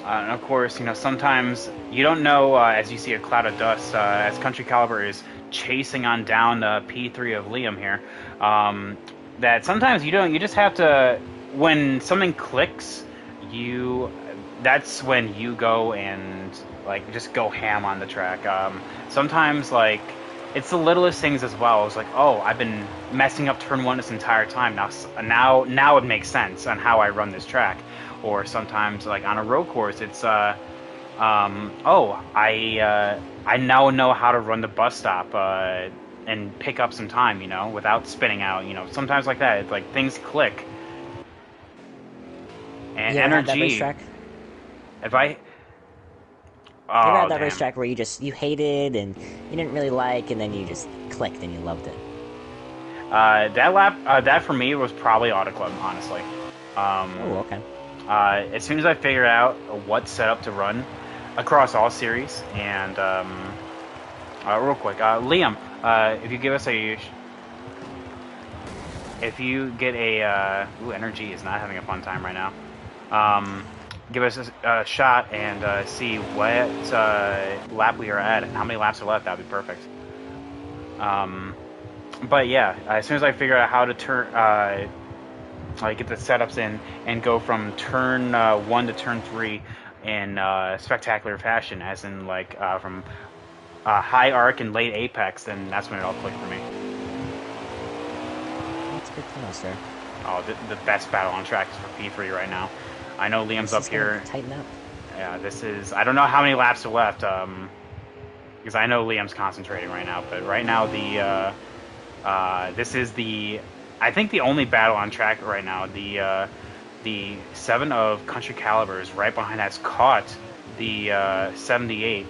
and of course, sometimes you don't know as you see a cloud of dust as Country Caliber is chasing on down the P3 of Liam here. That sometimes you don't. You just have to. When something clicks, you. That's when you go and like just go ham on the track. Sometimes like it's the littlest things as well. It's like, oh, I've been messing up turn one this entire time. Now it makes sense on how I run this track. Or sometimes like on a road course, it's oh, I now know how to run the bus stop and pick up some time, without spinning out. Sometimes like that, it's like things click. And You ever had that energy. racetrack? If I You ever Oh, had that damn. racetrack where you hated and you didn't really like, and then you just clicked and you loved it? That lap, that for me was probably Auto Club, honestly. Oh, okay. As soon as I figured out what setup to run across all series, and real quick, Liam, if you give us if you get Energy is not having a fun time right now. Give us a shot and see what lap we are at and how many laps are left. That'd be perfect. But yeah, as soon as I figure out how to get the setups in and go from turn 1 to turn 3 in spectacular fashion, as in from high arc and late apex, then that's when it all clicked for me. That's good to know, sir. Oh, the best battle on track is for P3 right now. I know Liam's up here. Tighten up. Yeah, this is. I don't know how many laps are left, because I know Liam's concentrating right now. But right now, this is I think the only battle on track right now. The 7 of Country Caliber is right behind that's caught the 78,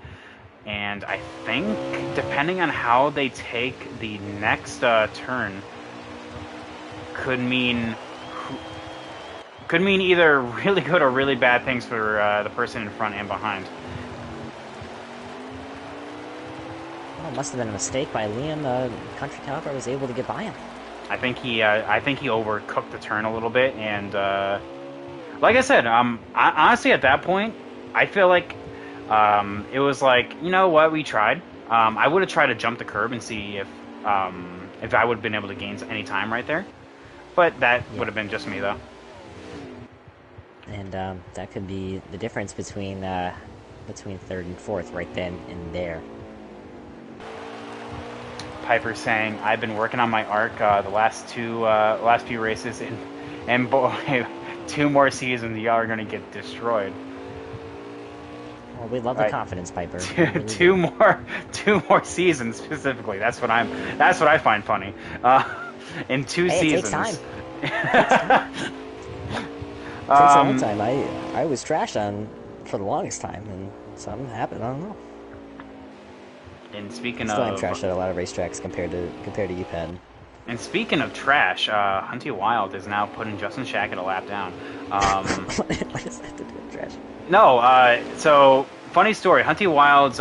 and I think depending on how they take the next turn, could mean either really good or really bad things for the person in front and behind. Oh, it must have been a mistake by Liam. Country Caliber was able to get by him. I think he overcooked the turn a little bit, and like I said, honestly at that point, I feel like it was like, you know what, we tried. I would have tried to jump the curb and see if I would have been able to gain any time right there, but that would have been just me though. And that could be the difference between third and fourth right then and there. Piper saying, "I've been working on my arc the last few races, and boy, 2 more seasons, y'all are gonna get destroyed." Well, we love the confidence, Piper. Two more seasons specifically. That's what I find funny. In 2 seasons. It takes time. It takes a long time. I was trash on for the longest time, and something happened. I don't know. And speaking Still, I'm of trash at a lot of racetracks compared to UPenn. And speaking of trash, Hunty Wild is now putting Justin Shackett a lap down. What does that have to do with trash? No, so funny story. Hunty Wild's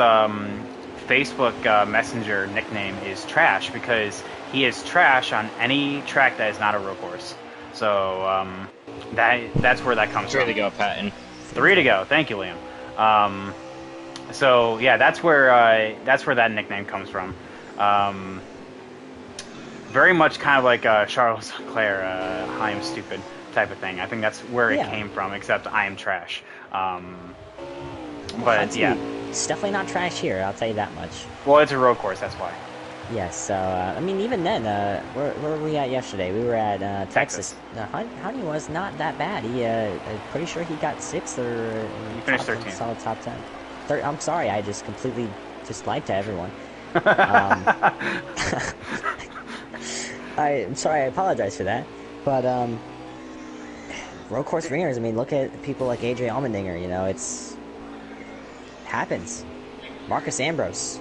Facebook Messenger nickname is Trash because he is trash on any track that is not a road course. So that's where that comes from. 3 to go, Patton. 3 to go. Thank you, Liam. So yeah, that's where that nickname comes from. Very much kind of like Charles Leclerc, I am stupid type of thing. I think that's where it came from, except I am trash. But yeah. It's definitely not trash here, I'll tell you that much. Well, it's a road course, that's why. Yes, I mean, even then, where were we at yesterday? We were at Texas. Honey was not that bad. I'm pretty sure he got 6th or he finished 13th. Solid top 10. I'm sorry, I just completely just lied to everyone. I'm sorry, I apologize for that. But road course ringers, I mean, look at people like AJ Allmendinger. happens. Marcus Ambrose.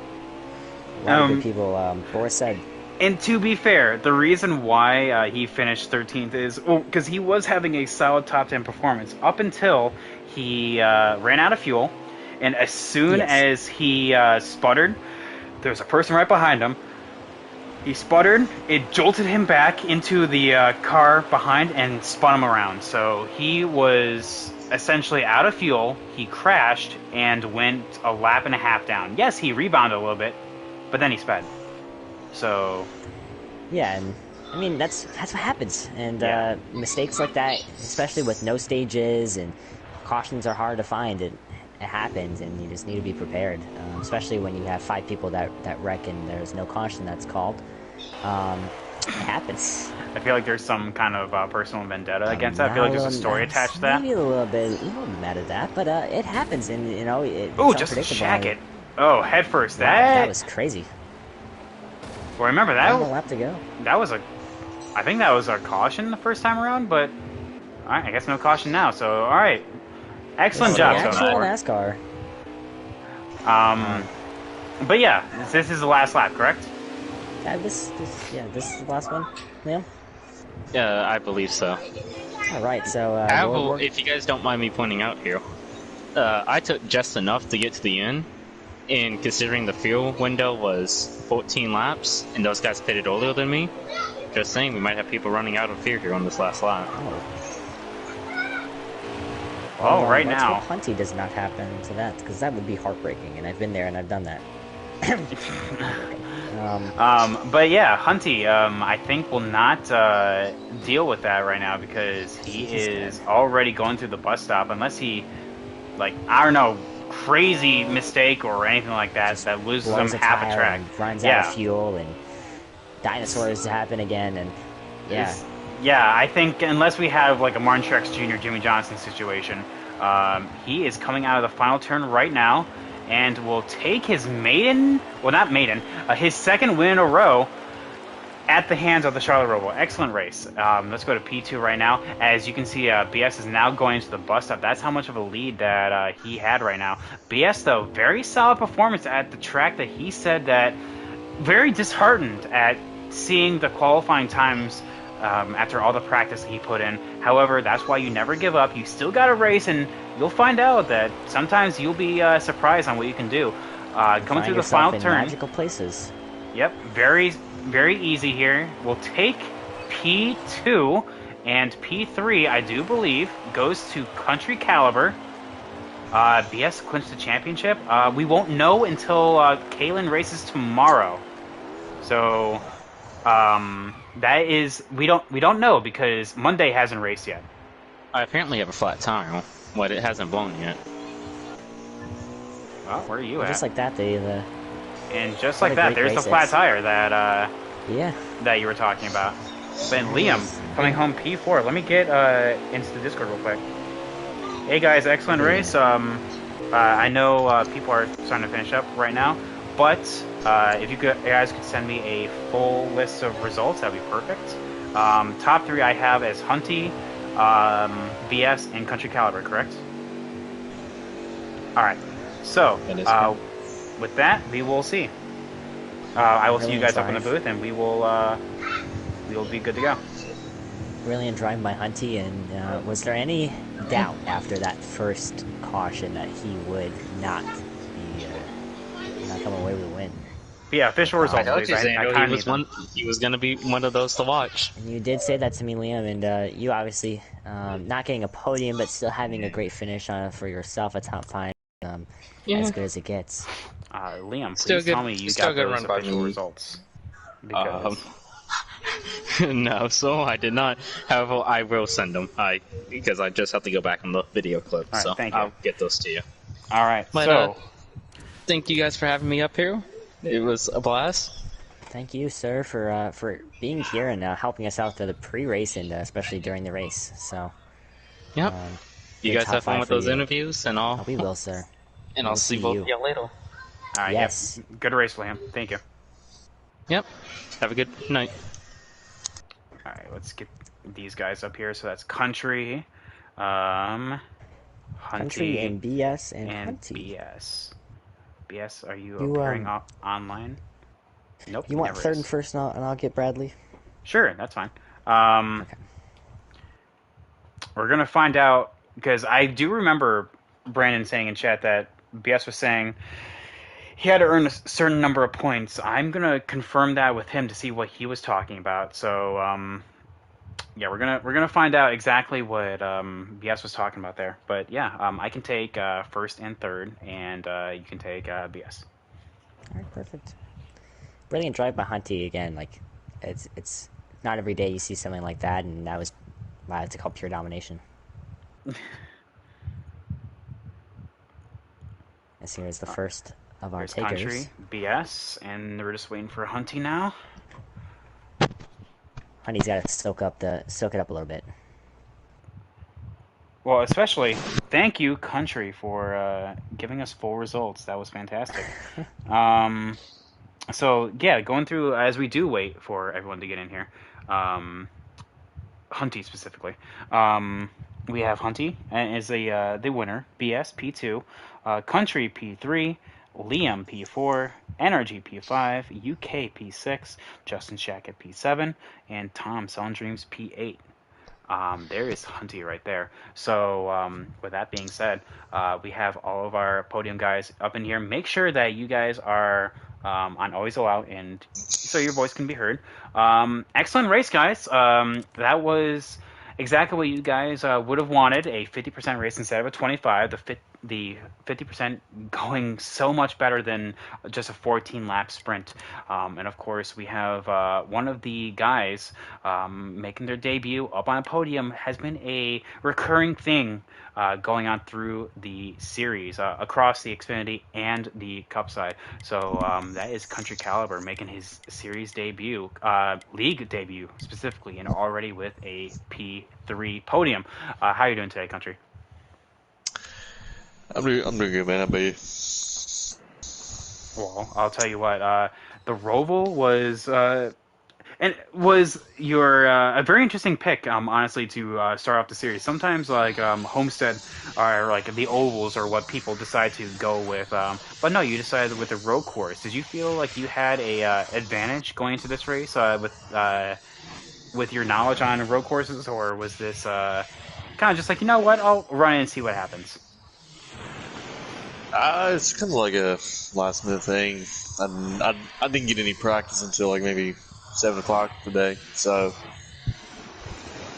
A lot of good Um, people. Boris said, And to be fair, the reason why he finished 13th is because he was having a solid top 10 performance up until he ran out of fuel, and as soon yes. as he sputtered, there was a person right behind him. He sputtered, it jolted him back into the car behind and spun him around. So he was essentially out of fuel. He crashed and went a lap and a half down. Yes, he rebounded a little bit, but then he sped. So Yeah, and I mean that's what happens, and yeah. mistakes like that, especially with no stages and cautions are hard to find. It happens, and you just need to be prepared, especially when you have 5 people that wreck and there's no caution that's called. It happens. I feel like there's some kind of personal vendetta against that. I Not feel like a there's a little, story attached to that. maybe a little bit mad at that, but it happens, and you know Oh, it's just a unpredictable. jacket. Oh, head first. Wow, that was crazy. Well, remember One more that? lap to go. That was a. I think that was a caution the first time around, but all right, I guess no caution now. So all right, excellent It's job the so actual far. NASCAR. But yeah, this is the last lap, correct? This is the last one, Liam. Yeah, I believe so. All right, so However, if you guys don't mind me pointing out here, I took just enough to get to the end, and considering the fuel window was 14 laps, and those guys pitted earlier than me, just saying we might have people running out of fuel here on this last lap. Right let's now. hope Hunty does not happen to that, because that would be heartbreaking, and I've been there and I've done that. But yeah, Hunty, I think will not deal with that right now because he is already going through the bus stop unless he, like, I don't know, crazy mistake or anything like that that loses him half a track. And runs out of fuel, and dinosaurs happen again, and yeah. Yeah, I think unless we have like a Martin Truex Jr., Jimmy Johnson situation, he is coming out of the final turn right now and will take his his second win in a row at the hands of the Charlotte ROVAL. Excellent race. Let's go to P2 right now. As you can see, BS is now going to the bus stop. That's how much of a lead that he had right now. BS, though, very solid performance at the track that he said that very disheartened at seeing the qualifying times after all the practice that he put in. However, that's why you never give up. You still got to race, and you'll find out that sometimes you'll be surprised on what you can do. Coming through the final turn. Magical places. Yep, very, very easy here. We'll take P2, and P3, I do believe, goes to Country Caliber. BS clinched the championship. We won't know until Kalen races tomorrow. So that is we don't know because Monday hasn't raced yet. I apparently have a flat tire, but it hasn't blown yet. Well, where are you at? Just like that, and just like that, there's the flat tire that yeah, that you were talking about. Then Liam coming home P4. Let me get into the Discord real quick. Hey guys, excellent race. I know people are starting to finish up right now, but if you guys could send me a full list of results, that'd be perfect. Top 3 I have as Hunty, BS, and Country Caliber, correct? All right. So with that, we will see. I will see you guys up in the booth, and we will be good to go. Brilliant drive by Hunty, and was there any doubt after that first caution that he would not come away with a win? But yeah, official results. He was going to be one of those to watch. And you did say that to me, Liam, and you obviously not getting a podium, but still having a great finish on for yourself, a top 5, as good as it gets. Liam, please tell me you got those official results. Because... No, so I did not. However, I will send them. Because I just have to go back on the video clip, right, so I'll get those to you. All right, but, thank you guys for having me up here. It was a blast. Thank you, sir, for being here and helping us out through the pre-race and especially during the race. So, yep. You guys have fun with those interviews and all. Oh, we will, sir. And I'll see both of you later. All right. Yes. Yep. Good race, Liam. Thank you. Yep. Have a good night. All right. Let's get these guys up here. So that's Country, Hunty, Country and BS and Hunty. BS. BS, are you You appearing online? Nope, you he want never third is. and first, and I'll get Bradley. Sure, that's fine. Um, Okay. we're gonna find out because I do remember Brandon saying in chat that BS was saying he had to earn a certain number of points. I'm gonna confirm that with him to see what he was talking about. So yeah, we're gonna find out exactly what BS was talking about there. But yeah, I can take first and third, and you can take BS. All right, perfect. Brilliant drive by Hunty again. Like, it's not every day you see something like that, and that was wow. It's called pure domination. As here is the first of our There's takers. country BS, and we're just waiting for Hunty now. Hunty's got to soak it up a little bit. Well, especially thank you, country, for giving us full results. That was fantastic. Um, so yeah, going through as we do wait for everyone to get in here. Um, Hunty specifically. We have Hunty as the winner. BS P2, Country P3, Liam P4, Energy P5, UK P6, Justin Shack at P7, and Tom Selling Dreams P8. There is Hunty right there. So with that being said, we have all of our podium guys up in here. Make sure that you guys are on Always Allow, and so your voice can be heard. Excellent race, guys. That was exactly what you guys would have wanted, a 50% race instead of a 25. The 50% going so much better than just a 14 lap sprint. And of course, we have one of the guys making their debut up on a podium has been a recurring thing going on through the series across the Xfinity and the Cup side. So that is Country Caliber making his series debut, league debut specifically, and already with a P3 podium. How are you doing today, Country? I'm doing good, man. How about you? Well, I'll tell you what. The Roval was your a very interesting pick, honestly, to start off the series. Sometimes like Homestead are like the ovals or what people decide to go with, but no, you decided with the road course. Did you feel like you had a advantage going into this race with your knowledge on road courses, or was this kind of just like, you know what, I'll run in and see what happens? It's kind of like a last minute thing. I didn't get any practice until like maybe 7 o'clock today. So,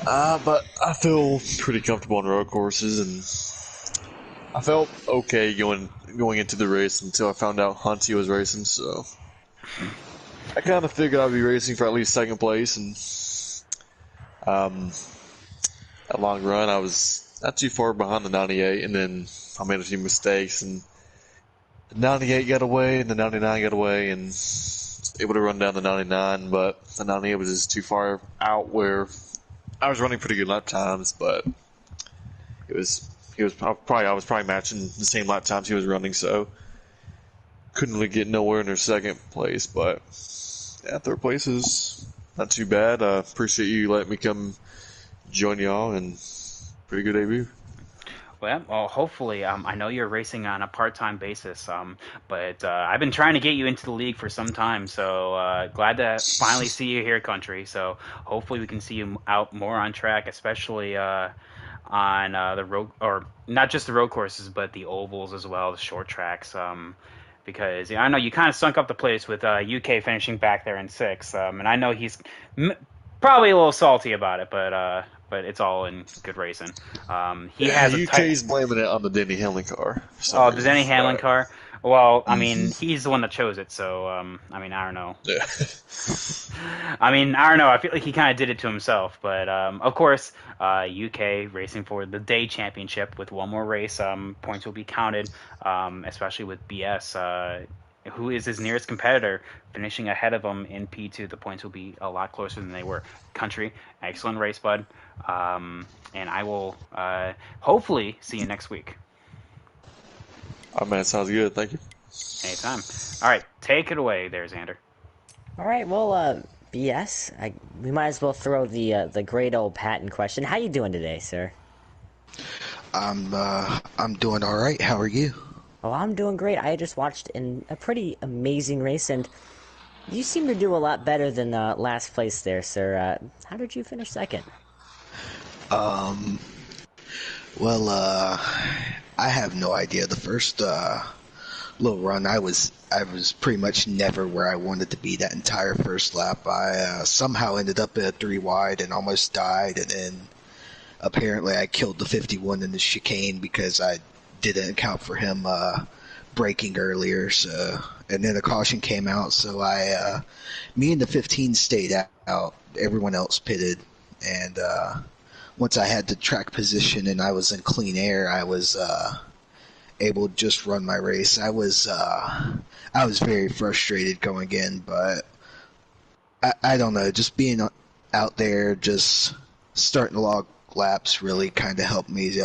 but I feel pretty comfortable on road courses, and I felt okay going into the race until I found out Hunty was racing. So, I kind of figured I'd be racing for at least second place, and um, that long run I was not too far behind the 98, and then I made a few mistakes and. The 98 got away, and the 99 got away, and able to run down the 99, but the 98 was just too far out where I was running pretty good lap times, but I was probably matching the same lap times he was running, so couldn't really get nowhere in their second place, but yeah, third place is not too bad. Appreciate you letting me come join y'all, and pretty good debut. Well, hopefully, I know you're racing on a part-time basis, but I've been trying to get you into the league for some time, so glad to finally see you here, country. So hopefully we can see you out more on track, especially on the road, or not just the road courses, but the ovals as well, the short tracks. Because I know you kind of sunk up the place with UK finishing back there in sixth, and I know he's probably a little salty about it, but it's all in good racing. He Yeah, has a tight. UK's blaming it on the Denny Hamlin car for some Oh, the reason, Denny Hamlin but car. Well, I mean, mhm. he's the one that chose it, so I mean, I don't know. Yeah. I mean, I don't know. I feel like he kind of did it to himself, but of course, UK racing for the day championship with one more race. Points will be counted, especially with BS. Who is his nearest competitor, finishing ahead of him in P2. The points will be a lot closer than they were. Country, excellent race, bud. And I will hopefully see you next week. Oh man, sounds good. Thank you. Anytime. All right, take it away there, Xander. All right, well, BS. We might as well throw the great old Patton question. How you doing today, sir? I'm doing all right. How are you? Oh, I'm doing great. I just watched a pretty amazing race, and you seem to do a lot better than last place there, sir. How did you finish second? Um, well, I have no idea. The first little run, I was pretty much never where I wanted to be that entire first lap. I somehow ended up at 3 wide and almost died, and then apparently I killed the 51 in the chicane because I didn't account for him braking earlier. So, and then a caution came out, so me and the 15 stayed out. Everyone else pitted, and once I had the track position and I was in clean air, I was able to just run my race. I was very frustrated going in, but I don't know, just being out there, just starting to log laps really kind of helped me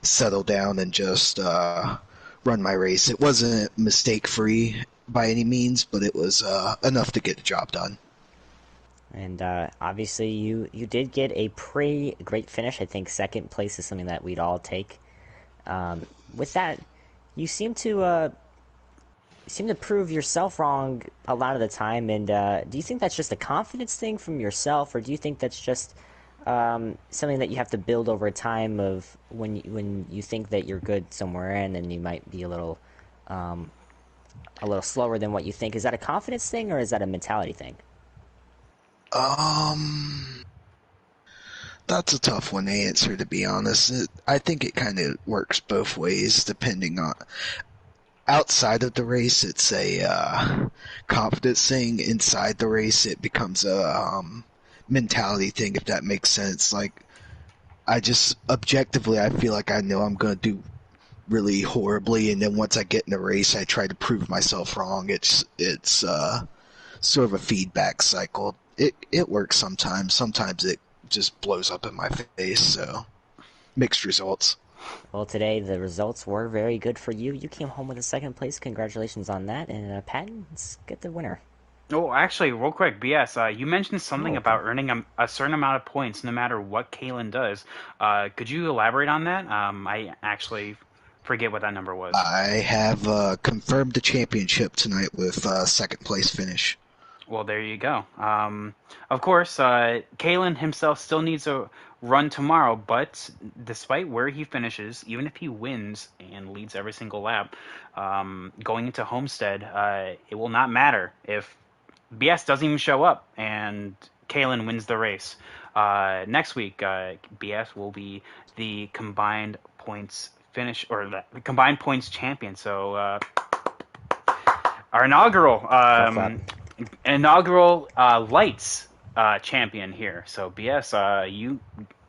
settle down and just run my race. It wasn't mistake free by any means, but it was enough to get the job done. And obviously, you did get a pretty great finish. I think second place is something that we'd all take. With that, you seem to prove yourself wrong a lot of the time. And do you think that's just a confidence thing from yourself, or do you think that's just something that you have to build over time? Of when you think that you're good somewhere, and then you might be a little slower than what you think. Is that a confidence thing, or is that a mentality thing? Um, that's a tough one to answer, to be honest. I think it kind of works both ways, depending on. Outside of the race, it's a confidence thing. Inside the race, it becomes a mentality thing, if that makes sense. Like, I just objectively, I feel like I know I'm going to do really horribly, and then once I get in the race, I try to prove myself wrong. It's sort of a feedback cycle. It works sometimes. Sometimes it just blows up in my face. So mixed results. Well, today the results were very good for you. You came home with a second place. Congratulations on that. And Patton, let's get the winner. Oh, actually, real quick, BS, you mentioned something Oh, okay. about earning a certain amount of points no matter what Kalen does. Could you elaborate on that? I actually forget what that number was. I have confirmed the championship tonight with second place finish. Well, there you go. Of course, Kalen himself still needs a run tomorrow, but despite where he finishes, even if he wins and leads every single lap, going into Homestead, it will not matter if BS doesn't even show up and Kalen wins the race. Next week, BS will be the combined points finish or the combined points champion. So our Flip flop. inaugural lights champion here. So BS, you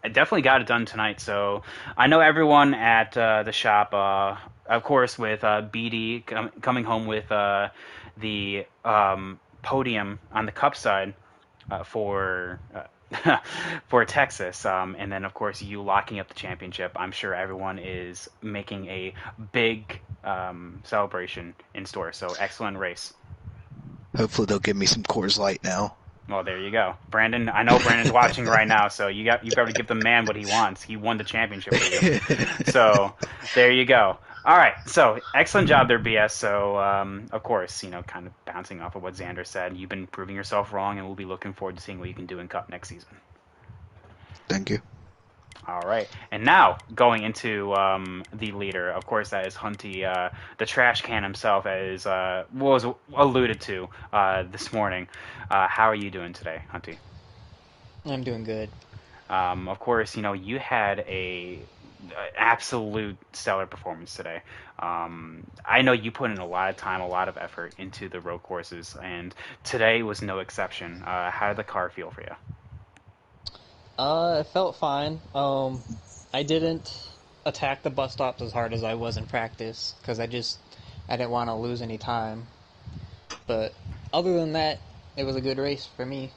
definitely got it done tonight. So I know everyone at the shop, of course, with BD coming home with the podium on the cup side for. For Texas, and then of course you locking up the championship. I'm sure everyone is making a big celebration in store. So excellent race. Hopefully they'll give me some Coors Light now. Well, there you go, Brandon. I know Brandon's watching right now, so you got to give the man what he wants. He won the championship for you, so there you go. All right, so excellent job there, BS. So of course, kind of bouncing off of what Xander said, you've been proving yourself wrong, and we'll be looking forward to seeing what you can do in Cup next season. Thank you. All right, and now going into the leader, of course, that is Hunty, the trash can himself, as was alluded to this morning. How are you doing today, Hunty? I'm doing good. Of course, you had a absolute stellar performance today. I know you put in a lot of time, a lot of effort into the road courses, and today was no exception. How did the car feel for you? It felt fine. I didn't attack the bus stops as hard as I was in practice because I didn't want to lose any time. But other than that, it was a good race for me.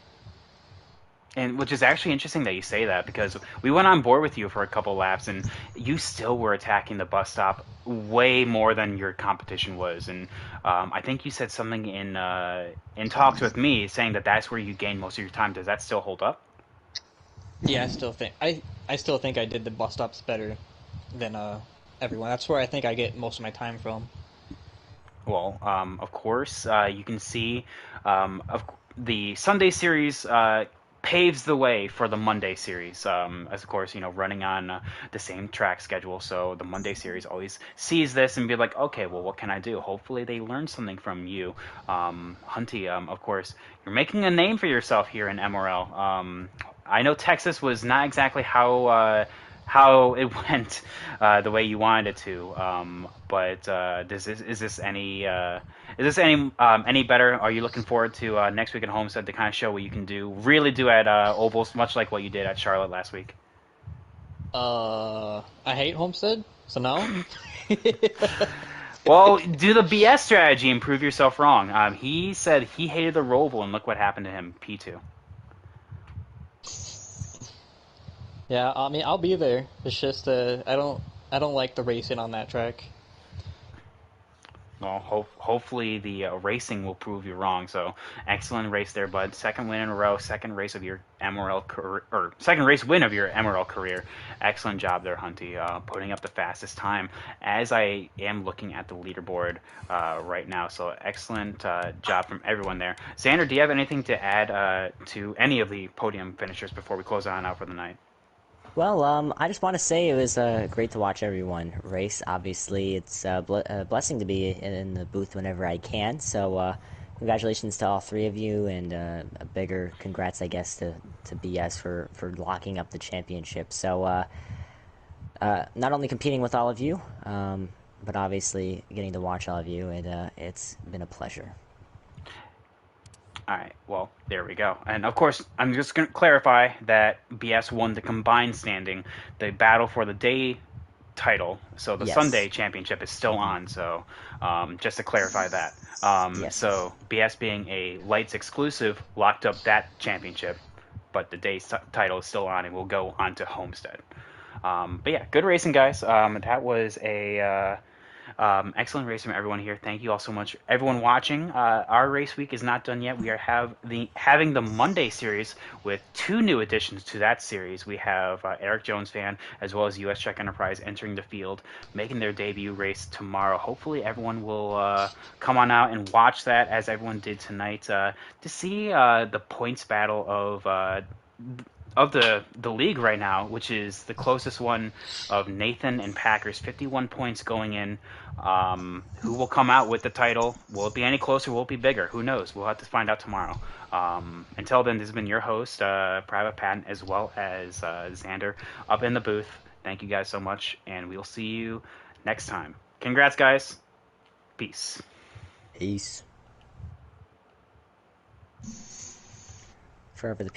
And which is actually interesting that you say that because we went on board with you for a couple laps and you still were attacking the bus stop way more than your competition was. And I think you said something in talks with me saying that that's where you gained most of your time. Does that still hold up? Yeah, I still think I did the bus stops better than everyone. That's where I think I get most of my time from. Well, of course, you can see the Sunday series paves the way for the Monday series. As of course, running on the same track schedule, so the Monday series always sees this and be like, okay, well, what can I do? Hopefully, they learn something from you, Hunty. Of course, you're making a name for yourself here in MRL. I know Texas was not exactly how it went the way you wanted it to. But is this any better? Are you looking forward to next week at Homestead to kind of show what you can really do at ovals, much like what you did at Charlotte last week? I hate Homestead, so no. Well, do the BS strategy and prove yourself wrong. He said he hated the Roval, and look what happened to him, P2. Yeah, I mean, I'll be there. It's just I don't like the racing on that track. Well, hopefully the racing will prove you wrong. So excellent race there, bud. Second win in a row. Second race of your MRL career, or second race win of your MRL career. Excellent job there, Hunty. Putting up the fastest time. As I am looking at the leaderboard right now, so excellent job from everyone there. Xander, do you have anything to add to any of the podium finishers before we close on out for the night? Well, I just want to say it was great to watch everyone race. Obviously, it's a blessing to be in the booth whenever I can. So, congratulations to all three of you, and a bigger congrats, I guess, to BS for locking up the championship. So, not only competing with all of you, but obviously getting to watch all of you, and it's been a pleasure. All right, well, there we go. And of course, I'm just going to clarify that BS won the combined standing. The battle for the day title, so the Yes. Sunday championship, is still on. So just to clarify that. Yes. So BS being a lights exclusive locked up that championship, but the day title is still on and will go on to Homestead. But yeah, good racing, guys. That was a excellent race from everyone here. Thank you all so much, everyone watching. Our race week is not done yet. We are having the Monday series with two new additions to that series. We have Eric Jones fan as well as US Trek Enterprise entering the field, making their debut race tomorrow. Hopefully, everyone will come on out and watch that as everyone did tonight to see the points battle of the league right now, which is the closest one of Nathan and Packers, 51 points going in. Who will come out with the title? Will it be any closer? Will it be bigger? Who knows? We'll have to find out tomorrow. Until then, this has been your host, Private Patton, as well as Xander, up in the booth. Thank you guys so much, and we'll see you next time. Congrats, guys. Peace. Peace. Forever the peace.